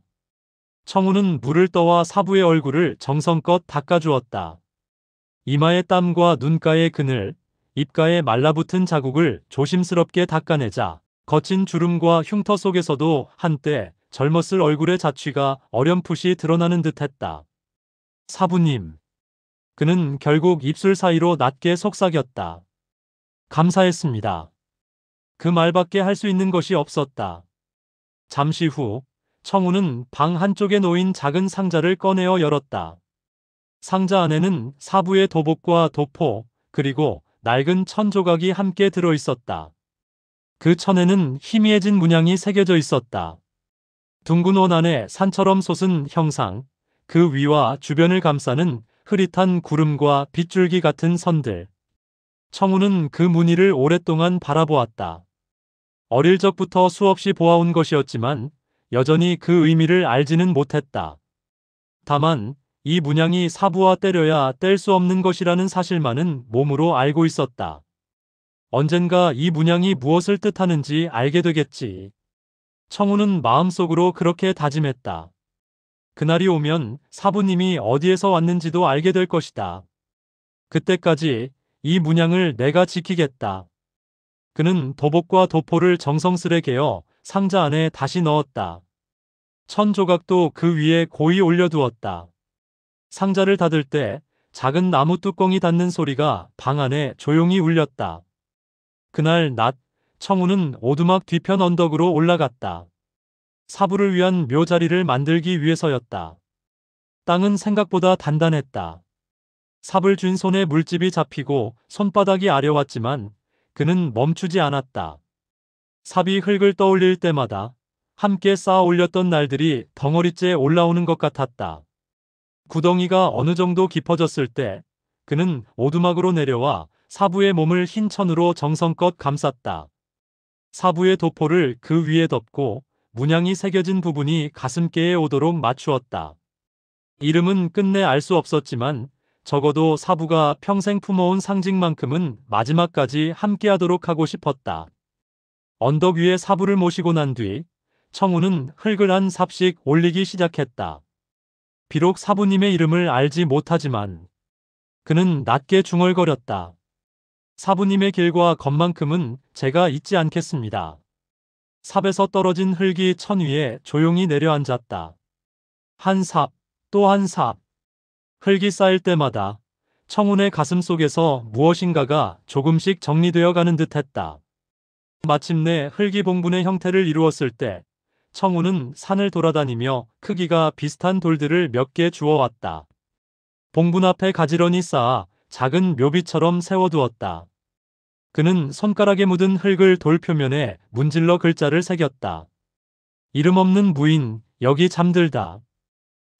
청우는 물을 떠와 사부의 얼굴을 정성껏 닦아주었다. 이마의 땀과 눈가의 그늘, 입가에 말라붙은 자국을 조심스럽게 닦아내자 거친 주름과 흉터 속에서도 한때 젊었을 얼굴의 자취가 어렴풋이 드러나는 듯했다. 사부님. 그는 결국 입술 사이로 낮게 속삭였다. 감사했습니다. 그 말밖에 할 수 있는 것이 없었다. 잠시 후 청우는 방 한쪽에 놓인 작은 상자를 꺼내어 열었다. 상자 안에는 사부의 도복과 도포, 그리고 낡은 천 조각이 함께 들어 있었다. 그 천에는 희미해진 문양이 새겨져 있었다. 둥근 원 안에 산처럼 솟은 형상, 그 위와 주변을 감싸는 흐릿한 구름과 빗줄기 같은 선들. 청우는 그 무늬를 오랫동안 바라보았다. 어릴 적부터 수없이 보아온 것이었지만 여전히 그 의미를 알지는 못했다. 다만 이 문양이 사부와 때려야 뗄 수 없는 것이라는 사실만은 몸으로 알고 있었다. 언젠가 이 문양이 무엇을 뜻하는지 알게 되겠지. 청우는 마음속으로 그렇게 다짐했다. 그날이 오면 사부님이 어디에서 왔는지도 알게 될 것이다. 그때까지 이 문양을 내가 지키겠다. 그는 도복과 도포를 정성스레 개어 상자 안에 다시 넣었다. 천 조각도 그 위에 고이 올려두었다. 상자를 닫을 때 작은 나무 뚜껑이 닫는 소리가 방 안에 조용히 울렸다. 그날 낮, 청우는 오두막 뒤편 언덕으로 올라갔다. 사부를 위한 묘자리를 만들기 위해서였다. 땅은 생각보다 단단했다. 삽을 쥔 손에 물집이 잡히고 손바닥이 아려왔지만 그는 멈추지 않았다. 삽이 흙을 떠올릴 때마다 함께 쌓아 올렸던 날들이 덩어리째 올라오는 것 같았다. 구덩이가 어느 정도 깊어졌을 때 그는 오두막으로 내려와 사부의 몸을 흰 천으로 정성껏 감쌌다. 사부의 도포를 그 위에 덮고 문양이 새겨진 부분이 가슴께에 오도록 맞추었다. 이름은 끝내 알 수 없었지만 적어도 사부가 평생 품어온 상징만큼은 마지막까지 함께하도록 하고 싶었다. 언덕 위에 사부를 모시고 난 뒤 청우는 흙을 한 삽씩 올리기 시작했다. 비록 사부님의 이름을 알지 못하지만 그는 낮게 중얼거렸다. 사부님의 길과 것만큼은 제가 잊지 않겠습니다. 삽에서 떨어진 흙이 천 위에 조용히 내려앉았다. 한 삽, 또 한 삽. 흙이 쌓일 때마다 청운의 가슴 속에서 무엇인가가 조금씩 정리되어 가는 듯했다. 마침내 흙이 봉분의 형태를 이루었을 때 청운은 산을 돌아다니며 크기가 비슷한 돌들을 몇 개 주워왔다. 봉분 앞에 가지런히 쌓아 작은 묘비처럼 세워두었다. 그는 손가락에 묻은 흙을 돌 표면에 문질러 글자를 새겼다. 이름 없는 무인, 여기 잠들다.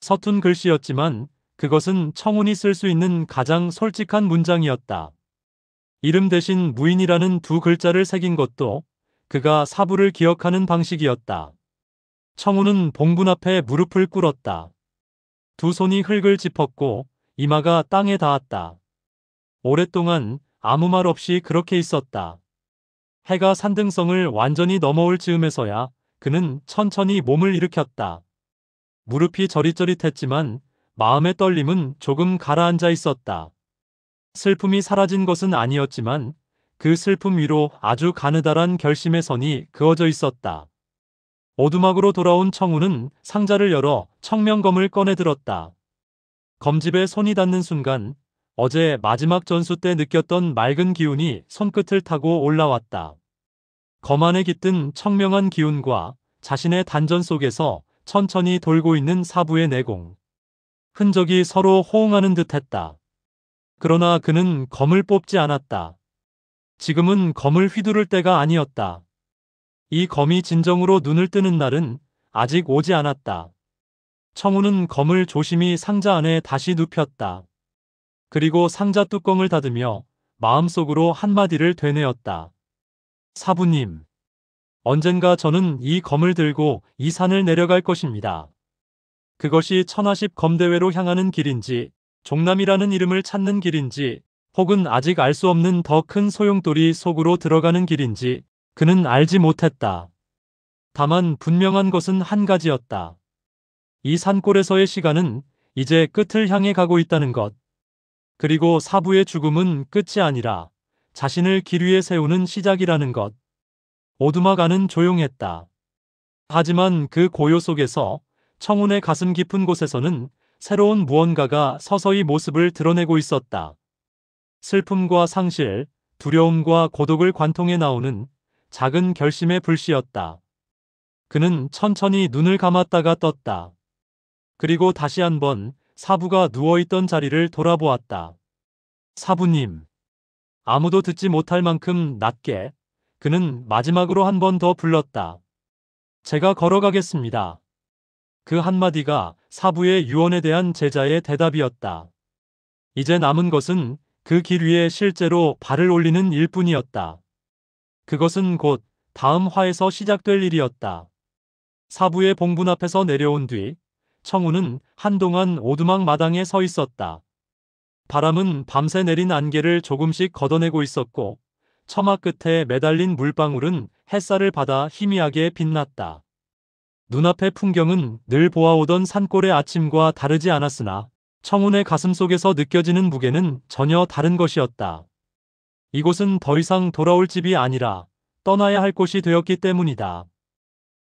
서툰 글씨였지만 그것은 청운이 쓸 수 있는 가장 솔직한 문장이었다. 이름 대신 무인이라는 두 글자를 새긴 것도 그가 사부를 기억하는 방식이었다. 청운은 봉분 앞에 무릎을 꿇었다. 두 손이 흙을 짚었고 이마가 땅에 닿았다. 오랫동안 아무 말 없이 그렇게 있었다. 해가 산등성을 완전히 넘어올 즈음에서야 그는 천천히 몸을 일으켰다. 무릎이 저릿저릿했지만 마음의 떨림은 조금 가라앉아 있었다. 슬픔이 사라진 것은 아니었지만 그 슬픔 위로 아주 가느다란 결심의 선이 그어져 있었다. 오두막으로 돌아온 청우는 상자를 열어 청명검을 꺼내 들었다. 검집에 손이 닿는 순간 어제 마지막 전수 때 느꼈던 맑은 기운이 손끝을 타고 올라왔다. 검 안에 깃든 청명한 기운과 자신의 단전 속에서 천천히 돌고 있는 사부의 내공. 흔적이 서로 호응하는 듯했다. 그러나 그는 검을 뽑지 않았다. 지금은 검을 휘두를 때가 아니었다. 이 검이 진정으로 눈을 뜨는 날은 아직 오지 않았다. 청우는 검을 조심히 상자 안에 다시 눕혔다. 그리고 상자 뚜껑을 닫으며 마음속으로 한마디를 되뇌었다. 사부님, 언젠가 저는 이 검을 들고 이 산을 내려갈 것입니다. 그것이 천하십 검대회로 향하는 길인지, 종남이라는 이름을 찾는 길인지, 혹은 아직 알 수 없는 더 큰 소용돌이 속으로 들어가는 길인지 그는 알지 못했다. 다만 분명한 것은 한 가지였다. 이 산골에서의 시간은 이제 끝을 향해 가고 있다는 것. 그리고 사부의 죽음은 끝이 아니라 자신을 길 위에 세우는 시작이라는 것. 오두막 안은 조용했다. 하지만 그 고요 속에서 청운의 가슴 깊은 곳에서는 새로운 무언가가 서서히 모습을 드러내고 있었다. 슬픔과 상실, 두려움과 고독을 관통해 나오는 작은 결심의 불씨였다. 그는 천천히 눈을 감았다가 떴다. 그리고 다시 한번 사부가 누워있던 자리를 돌아보았다. 사부님. 아무도 듣지 못할 만큼 낮게 그는 마지막으로 한 번 더 불렀다. 제가 걸어가겠습니다. 그 한마디가 사부의 유언에 대한 제자의 대답이었다. 이제 남은 것은 그 길 위에 실제로 발을 올리는 일뿐이었다. 그것은 곧 다음 화에서 시작될 일이었다. 사부의 봉분 앞에서 내려온 뒤 청우는 한동안 오두막 마당에 서 있었다. 바람은 밤새 내린 안개를 조금씩 걷어내고 있었고 처마 끝에 매달린 물방울은 햇살을 받아 희미하게 빛났다. 눈앞의 풍경은 늘 보아오던 산골의 아침과 다르지 않았으나 청운의 가슴속에서 느껴지는 무게는 전혀 다른 것이었다. 이곳은 더 이상 돌아올 집이 아니라 떠나야 할 곳이 되었기 때문이다.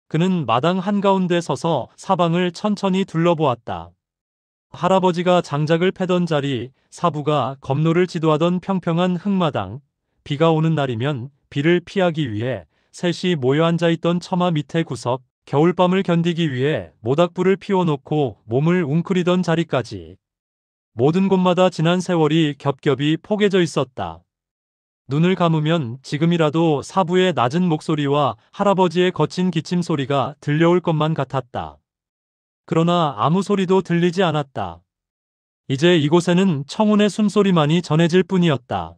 그는 마당 한가운데 서서 사방을 천천히 둘러보았다. 할아버지가 장작을 패던 자리, 사부가 검노를 지도하던 평평한 흙마당, 비가 오는 날이면 비를 피하기 위해 셋이 모여 앉아있던 처마 밑의 구석, 겨울밤을 견디기 위해 모닥불을 피워놓고 몸을 웅크리던 자리까지. 모든 곳마다 지난 세월이 겹겹이 포개져 있었다. 눈을 감으면 지금이라도 사부의 낮은 목소리와 할아버지의 거친 기침 소리가 들려올 것만 같았다. 그러나 아무 소리도 들리지 않았다. 이제 이곳에는 청운의 숨소리만이 전해질 뿐이었다.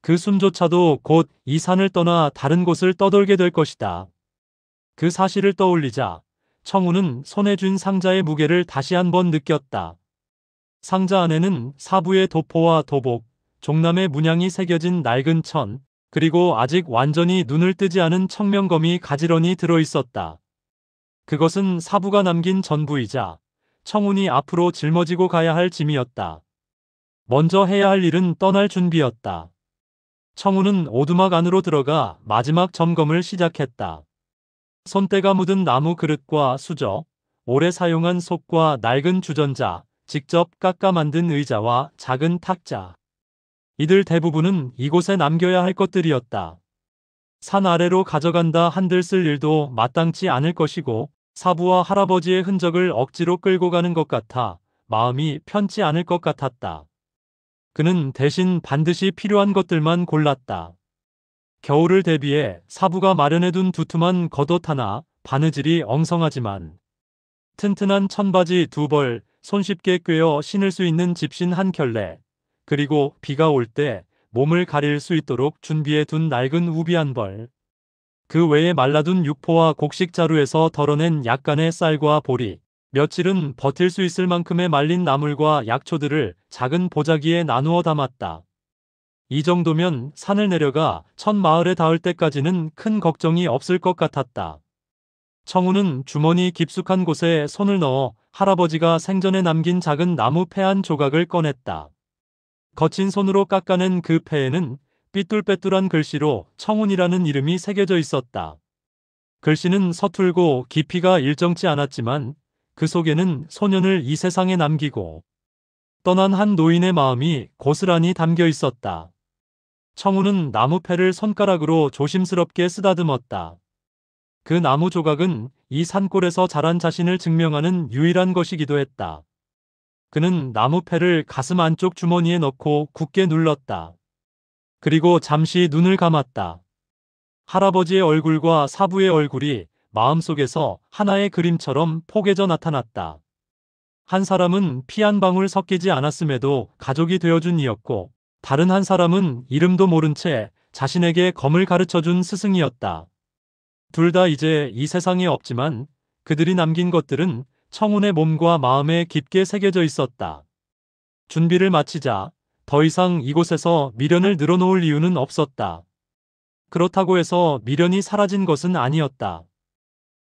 그 숨조차도 곧 이 산을 떠나 다른 곳을 떠돌게 될 것이다. 그 사실을 떠올리자 청운은 손에 쥔 상자의 무게를 다시 한번 느꼈다. 상자 안에는 사부의 도포와 도복, 종남의 문양이 새겨진 낡은 천, 그리고 아직 완전히 눈을 뜨지 않은 청명검이 가지런히 들어있었다. 그것은 사부가 남긴 전부이자 청운이 앞으로 짊어지고 가야 할 짐이었다. 먼저 해야 할 일은 떠날 준비였다. 청운은 오두막 안으로 들어가 마지막 점검을 시작했다. 손때가 묻은 나무 그릇과 수저, 오래 사용한 솥과 낡은 주전자, 직접 깎아 만든 의자와 작은 탁자. 이들 대부분은 이곳에 남겨야 할 것들이었다. 산 아래로 가져간다 한들 쓸 일도 마땅치 않을 것이고 사부와 할아버지의 흔적을 억지로 끌고 가는 것 같아 마음이 편치 않을 것 같았다. 그는 대신 반드시 필요한 것들만 골랐다. 겨울을 대비해 사부가 마련해둔 두툼한 겉옷 하나, 바느질이 엉성하지만 튼튼한 천바지 2벌, 손쉽게 꿰어 신을 수 있는 집신 한 켤레, 그리고 비가 올 때 몸을 가릴 수 있도록 준비해 둔 낡은 우비 한 벌. 그 외에 말라둔 육포와 곡식 자루에서 덜어낸 약간의 쌀과 보리, 며칠은 버틸 수 있을 만큼의 말린 나물과 약초들을 작은 보자기에 나누어 담았다. 이 정도면 산을 내려가 첫 마을에 닿을 때까지는 큰 걱정이 없을 것 같았다. 청우는 주머니 깊숙한 곳에 손을 넣어 할아버지가 생전에 남긴 작은 나무 패 한 조각을 꺼냈다. 거친 손으로 깎아낸 그 패에는 삐뚤빼뚤한 글씨로 청운이라는 이름이 새겨져 있었다. 글씨는 서툴고 깊이가 일정치 않았지만 그 속에는 소년을 이 세상에 남기고 떠난 한 노인의 마음이 고스란히 담겨 있었다. 청운은 나무패를 손가락으로 조심스럽게 쓰다듬었다. 그 나무 조각은 이 산골에서 자란 자신을 증명하는 유일한 것이기도 했다. 그는 나무패를 가슴 안쪽 주머니에 넣고 굳게 눌렀다. 그리고 잠시 눈을 감았다. 할아버지의 얼굴과 사부의 얼굴이 마음속에서 하나의 그림처럼 포개져 나타났다. 한 사람은 피 한 방울 섞이지 않았음에도 가족이 되어준 이였고 다른 한 사람은 이름도 모른 채 자신에게 검을 가르쳐준 스승이었다. 둘 다 이제 이 세상에 없지만 그들이 남긴 것들은 청운의 몸과 마음에 깊게 새겨져 있었다. 준비를 마치자 더 이상 이곳에서 미련을 늘어놓을 이유는 없었다. 그렇다고 해서 미련이 사라진 것은 아니었다.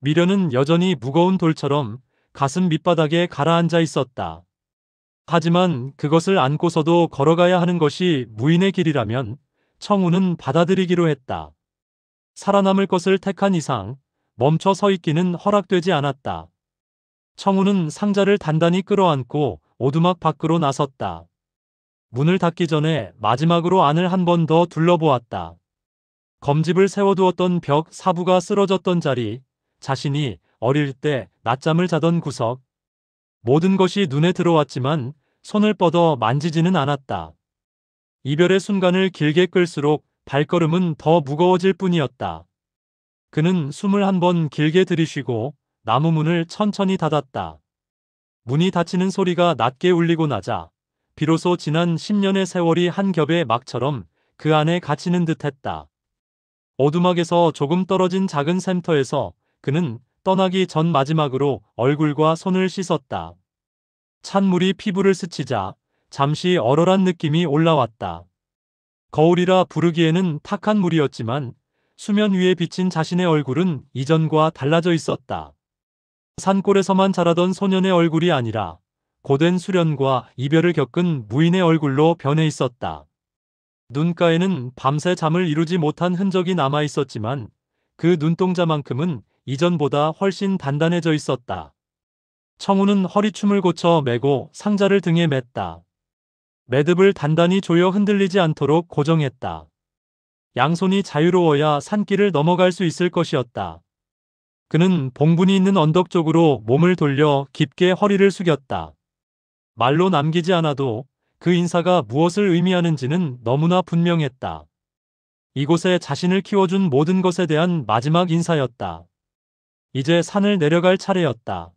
미련은 여전히 무거운 돌처럼 가슴 밑바닥에 가라앉아 있었다. 하지만 그것을 안고서도 걸어가야 하는 것이 무인의 길이라면 청우는 받아들이기로 했다. 살아남을 것을 택한 이상 멈춰 서 있기는 허락되지 않았다. 청우는 상자를 단단히 끌어안고 오두막 밖으로 나섰다. 문을 닫기 전에 마지막으로 안을 한 번 더 둘러보았다. 검집을 세워두었던 벽, 사부가 쓰러졌던 자리, 자신이 어릴 때 낮잠을 자던 구석. 모든 것이 눈에 들어왔지만 손을 뻗어 만지지는 않았다. 이별의 순간을 길게 끌수록 발걸음은 더 무거워질 뿐이었다. 그는 숨을 한 번 길게 들이쉬고 나무 문을 천천히 닫았다. 문이 닫히는 소리가 낮게 울리고 나자 비로소 지난 10년의 세월이 한 겹의 막처럼 그 안에 갇히는 듯했다. 오두막에서 조금 떨어진 작은 샘터에서 그는 떠나기 전 마지막으로 얼굴과 손을 씻었다. 찬물이 피부를 스치자 잠시 얼얼한 느낌이 올라왔다. 거울이라 부르기에는 탁한 물이었지만 수면 위에 비친 자신의 얼굴은 이전과 달라져 있었다. 산골에서만 자라던 소년의 얼굴이 아니라 고된 수련과 이별을 겪은 무인의 얼굴로 변해 있었다. 눈가에는 밤새 잠을 이루지 못한 흔적이 남아 있었지만 그 눈동자만큼은 이전보다 훨씬 단단해져 있었다. 청우는 허리춤을 고쳐 매고 상자를 등에 맸다. 매듭을 단단히 조여 흔들리지 않도록 고정했다. 양손이 자유로워야 산길을 넘어갈 수 있을 것이었다. 그는 봉분이 있는 언덕 쪽으로 몸을 돌려 깊게 허리를 숙였다. 말로 남기지 않아도 그 인사가 무엇을 의미하는지는 너무나 분명했다. 이곳에 자신을 키워준 모든 것에 대한 마지막 인사였다. 이제 산을 내려갈 차례였다.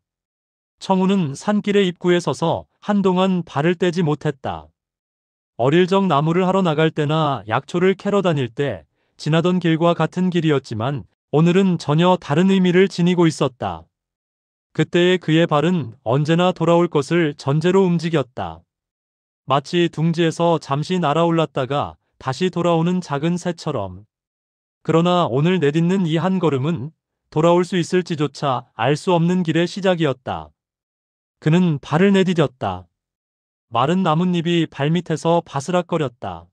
청우는 산길의 입구에 서서 한동안 발을 떼지 못했다. 어릴 적 나무를 하러 나갈 때나 약초를 캐러 다닐 때 지나던 길과 같은 길이었지만 오늘은 전혀 다른 의미를 지니고 있었다. 그때의 그의 발은 언제나 돌아올 것을 전제로 움직였다. 마치 둥지에서 잠시 날아올랐다가 다시 돌아오는 작은 새처럼. 그러나 오늘 내딛는 이 한 걸음은 돌아올 수 있을지조차 알 수 없는 길의 시작이었다. 그는 발을 내디뎠다. 마른 나뭇잎이 발밑에서 바스락거렸다.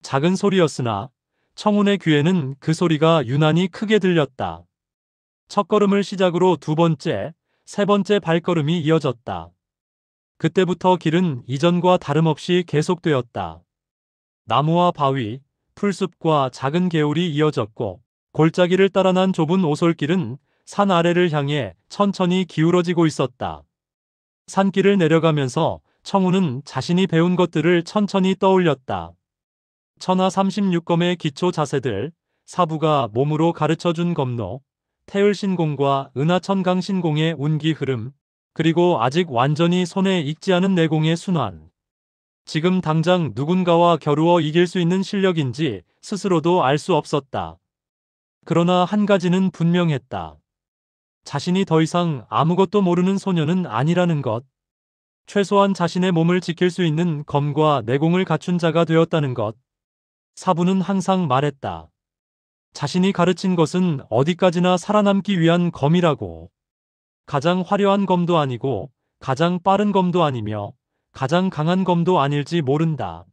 작은 소리였으나 청운의 귀에는 그 소리가 유난히 크게 들렸다. 첫걸음을 시작으로 두 번째, 세 번째 발걸음이 이어졌다. 그때부터 길은 이전과 다름없이 계속되었다. 나무와 바위, 풀숲과 작은 개울이 이어졌고 골짜기를 따라 난 좁은 오솔길은 산 아래를 향해 천천히 기울어지고 있었다. 산길을 내려가면서 청우는 자신이 배운 것들을 천천히 떠올렸다. 천하 36검의 기초 자세들, 사부가 몸으로 가르쳐준 검로, 태을신공과 은하천강신공의 운기 흐름, 그리고 아직 완전히 손에 익지 않은 내공의 순환. 지금 당장 누군가와 겨루어 이길 수 있는 실력인지 스스로도 알 수 없었다. 그러나 한 가지는 분명했다. 자신이 더 이상 아무것도 모르는 소년은 아니라는 것. 최소한 자신의 몸을 지킬 수 있는 검과 내공을 갖춘 자가 되었다는 것. 사부는 항상 말했다. 자신이 가르친 것은 어디까지나 살아남기 위한 검이라고. 가장 화려한 검도 아니고 가장 빠른 검도 아니며 가장 강한 검도 아닐지 모른다.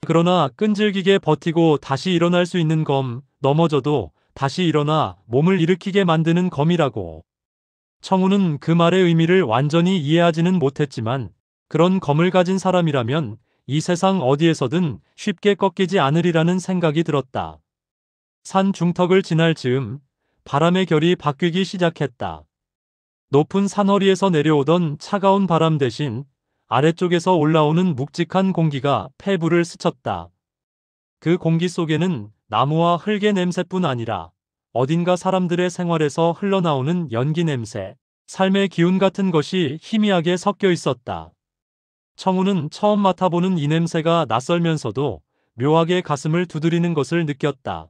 그러나 끈질기게 버티고 다시 일어날 수 있는 검, 넘어져도 다시 일어나 몸을 일으키게 만드는 검이라고. 청우는 그 말의 의미를 완전히 이해하지는 못했지만 그런 검을 가진 사람이라면 이 세상 어디에서든 쉽게 꺾이지 않으리라는 생각이 들었다. 산 중턱을 지날 즈음 바람의 결이 바뀌기 시작했다. 높은 산허리에서 내려오던 차가운 바람 대신 아래쪽에서 올라오는 묵직한 공기가 폐부를 스쳤다. 그 공기 속에는 나무와 흙의 냄새뿐 아니라 어딘가 사람들의 생활에서 흘러나오는 연기 냄새, 삶의 기운 같은 것이 희미하게 섞여 있었다. 청우는 처음 맡아보는 이 냄새가 낯설면서도 묘하게 가슴을 두드리는 것을 느꼈다.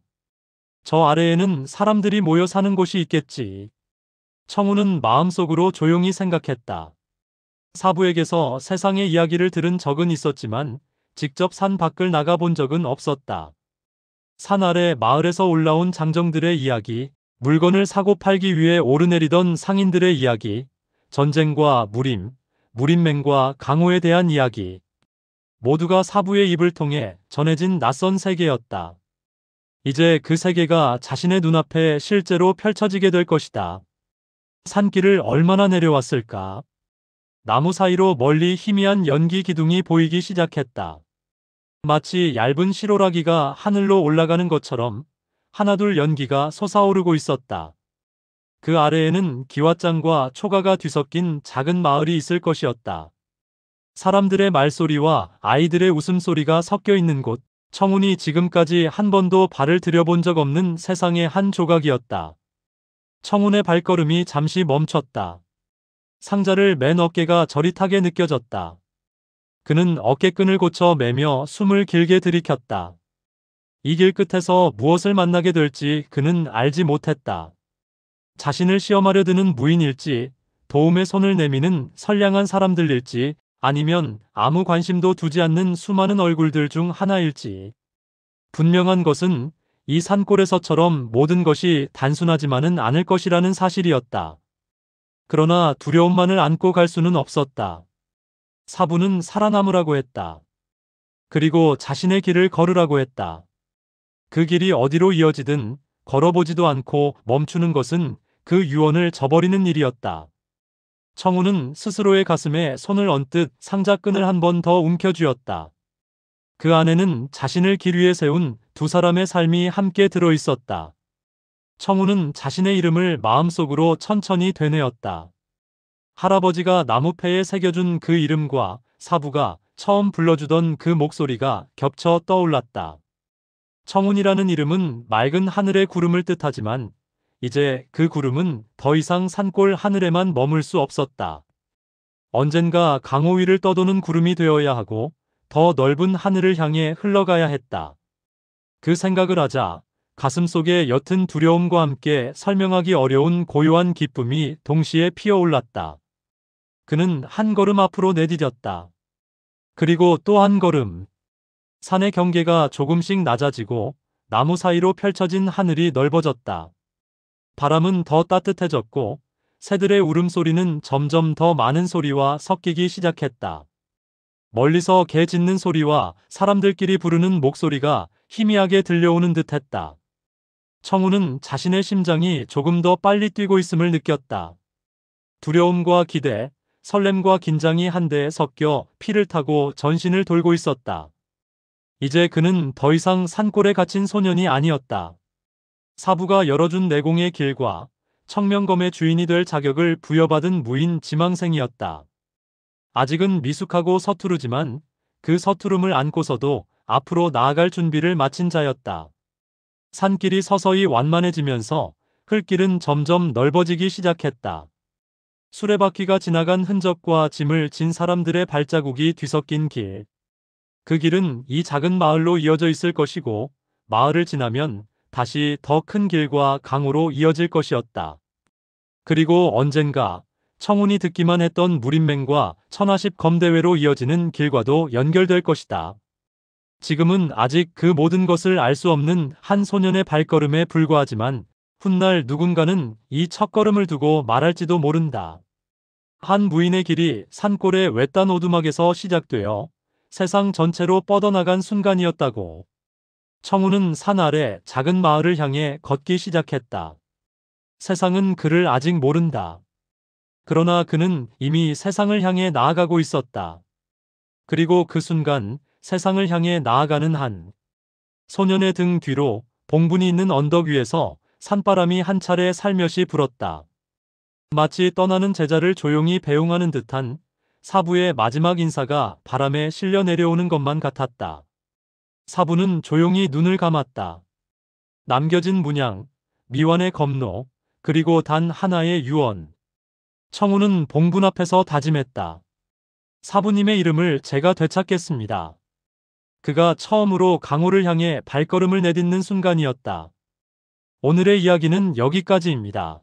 저 아래에는 사람들이 모여 사는 곳이 있겠지. 청우는 마음속으로 조용히 생각했다. 사부에게서 세상의 이야기를 들은 적은 있었지만 직접 산 밖을 나가본 적은 없었다. 산 아래 마을에서 올라온 장정들의 이야기, 물건을 사고 팔기 위해 오르내리던 상인들의 이야기, 전쟁과 무림, 무림맹과 강호에 대한 이야기. 모두가 사부의 입을 통해 전해진 낯선 세계였다. 이제 그 세계가 자신의 눈앞에 실제로 펼쳐지게 될 것이다. 산길을 얼마나 내려왔을까? 나무 사이로 멀리 희미한 연기 기둥이 보이기 시작했다. 마치 얇은 실오라기가 하늘로 올라가는 것처럼 하나둘 연기가 솟아오르고 있었다. 그 아래에는 기왓장과 초가가 뒤섞인 작은 마을이 있을 것이었다. 사람들의 말소리와 아이들의 웃음소리가 섞여 있는 곳, 청운이 지금까지 한 번도 발을 들여본 적 없는 세상의 한 조각이었다. 청운의 발걸음이 잠시 멈췄다. 상자를 맨 어깨가 저릿하게 느껴졌다. 그는 어깨끈을 고쳐 매며 숨을 길게 들이켰다. 이 길 끝에서 무엇을 만나게 될지 그는 알지 못했다. 자신을 시험하려 드는 무인일지, 도움의 손을 내미는 선량한 사람들일지, 아니면 아무 관심도 두지 않는 수많은 얼굴들 중 하나일지. 분명한 것은 이 산골에서처럼 모든 것이 단순하지만은 않을 것이라는 사실이었다. 그러나 두려움만을 안고 갈 수는 없었다. 사부는 살아남으라고 했다. 그리고 자신의 길을 걸으라고 했다. 그 길이 어디로 이어지든 걸어보지도 않고 멈추는 것은 그 유언을 저버리는 일이었다. 청우는 스스로의 가슴에 손을 얹듯 상자끈을 한 번 더 움켜쥐었다. 그 안에는 자신을 길 위에 세운 두 사람의 삶이 함께 들어있었다. 청우는 자신의 이름을 마음속으로 천천히 되뇌었다. 할아버지가 나무패에 새겨준 그 이름과 사부가 처음 불러주던 그 목소리가 겹쳐 떠올랐다. 청운이라는 이름은 맑은 하늘의 구름을 뜻하지만 이제 그 구름은 더 이상 산골 하늘에만 머물 수 없었다. 언젠가 강호 위를 떠도는 구름이 되어야 하고 더 넓은 하늘을 향해 흘러가야 했다. 그 생각을 하자 가슴속에 옅은 두려움과 함께 설명하기 어려운 고요한 기쁨이 동시에 피어올랐다. 그는 한 걸음 앞으로 내디뎠다. 그리고 또 한 걸음. 산의 경계가 조금씩 낮아지고 나무 사이로 펼쳐진 하늘이 넓어졌다. 바람은 더 따뜻해졌고 새들의 울음소리는 점점 더 많은 소리와 섞이기 시작했다. 멀리서 개 짖는 소리와 사람들끼리 부르는 목소리가 희미하게 들려오는 듯했다. 청우는 자신의 심장이 조금 더 빨리 뛰고 있음을 느꼈다. 두려움과 기대, 설렘과 긴장이 한데에 섞여 피를 타고 전신을 돌고 있었다. 이제 그는 더 이상 산골에 갇힌 소년이 아니었다. 사부가 열어준 내공의 길과 청명검의 주인이 될 자격을 부여받은 무인 지망생이었다. 아직은 미숙하고 서투르지만 그 서투름을 안고서도 앞으로 나아갈 준비를 마친 자였다. 산길이 서서히 완만해지면서 흙길은 점점 넓어지기 시작했다. 수레바퀴가 지나간 흔적과 짐을 진 사람들의 발자국이 뒤섞인 길. 그 길은 이 작은 마을로 이어져 있을 것이고 마을을 지나면 다시 더 큰 길과 강으로 이어질 것이었다. 그리고 언젠가 청운이 듣기만 했던 무림맹과 천하십 검대회로 이어지는 길과도 연결될 것이다. 지금은 아직 그 모든 것을 알 수 없는 한 소년의 발걸음에 불과하지만 훗날 누군가는 이 첫걸음을 두고 말할지도 모른다. 한 무인의 길이 산골의 외딴 오두막에서 시작되어 세상 전체로 뻗어나간 순간이었다고. 청우는 산 아래 작은 마을을 향해 걷기 시작했다. 세상은 그를 아직 모른다. 그러나 그는 이미 세상을 향해 나아가고 있었다. 그리고 그 순간 세상을 향해 나아가는 한 소년의 등 뒤로 봉분이 있는 언덕 위에서 산바람이 한 차례 살며시 불었다. 마치 떠나는 제자를 조용히 배웅하는 듯한 사부의 마지막 인사가 바람에 실려 내려오는 것만 같았다. 사부는 조용히 눈을 감았다. 남겨진 문양, 미완의 검로, 그리고 단 하나의 유언. 청우는 봉분 앞에서 다짐했다. 사부님의 이름을 제가 되찾겠습니다. 그가 처음으로 강호를 향해 발걸음을 내딛는 순간이었다. 오늘의 이야기는 여기까지입니다.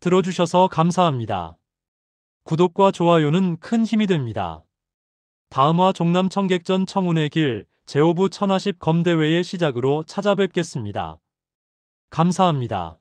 들어주셔서 감사합니다. 구독과 좋아요는 큰 힘이 됩니다. 다음화 종남 청객전 청운의 길 제5부 천하십 검대회의 시작으로 찾아뵙겠습니다. 감사합니다.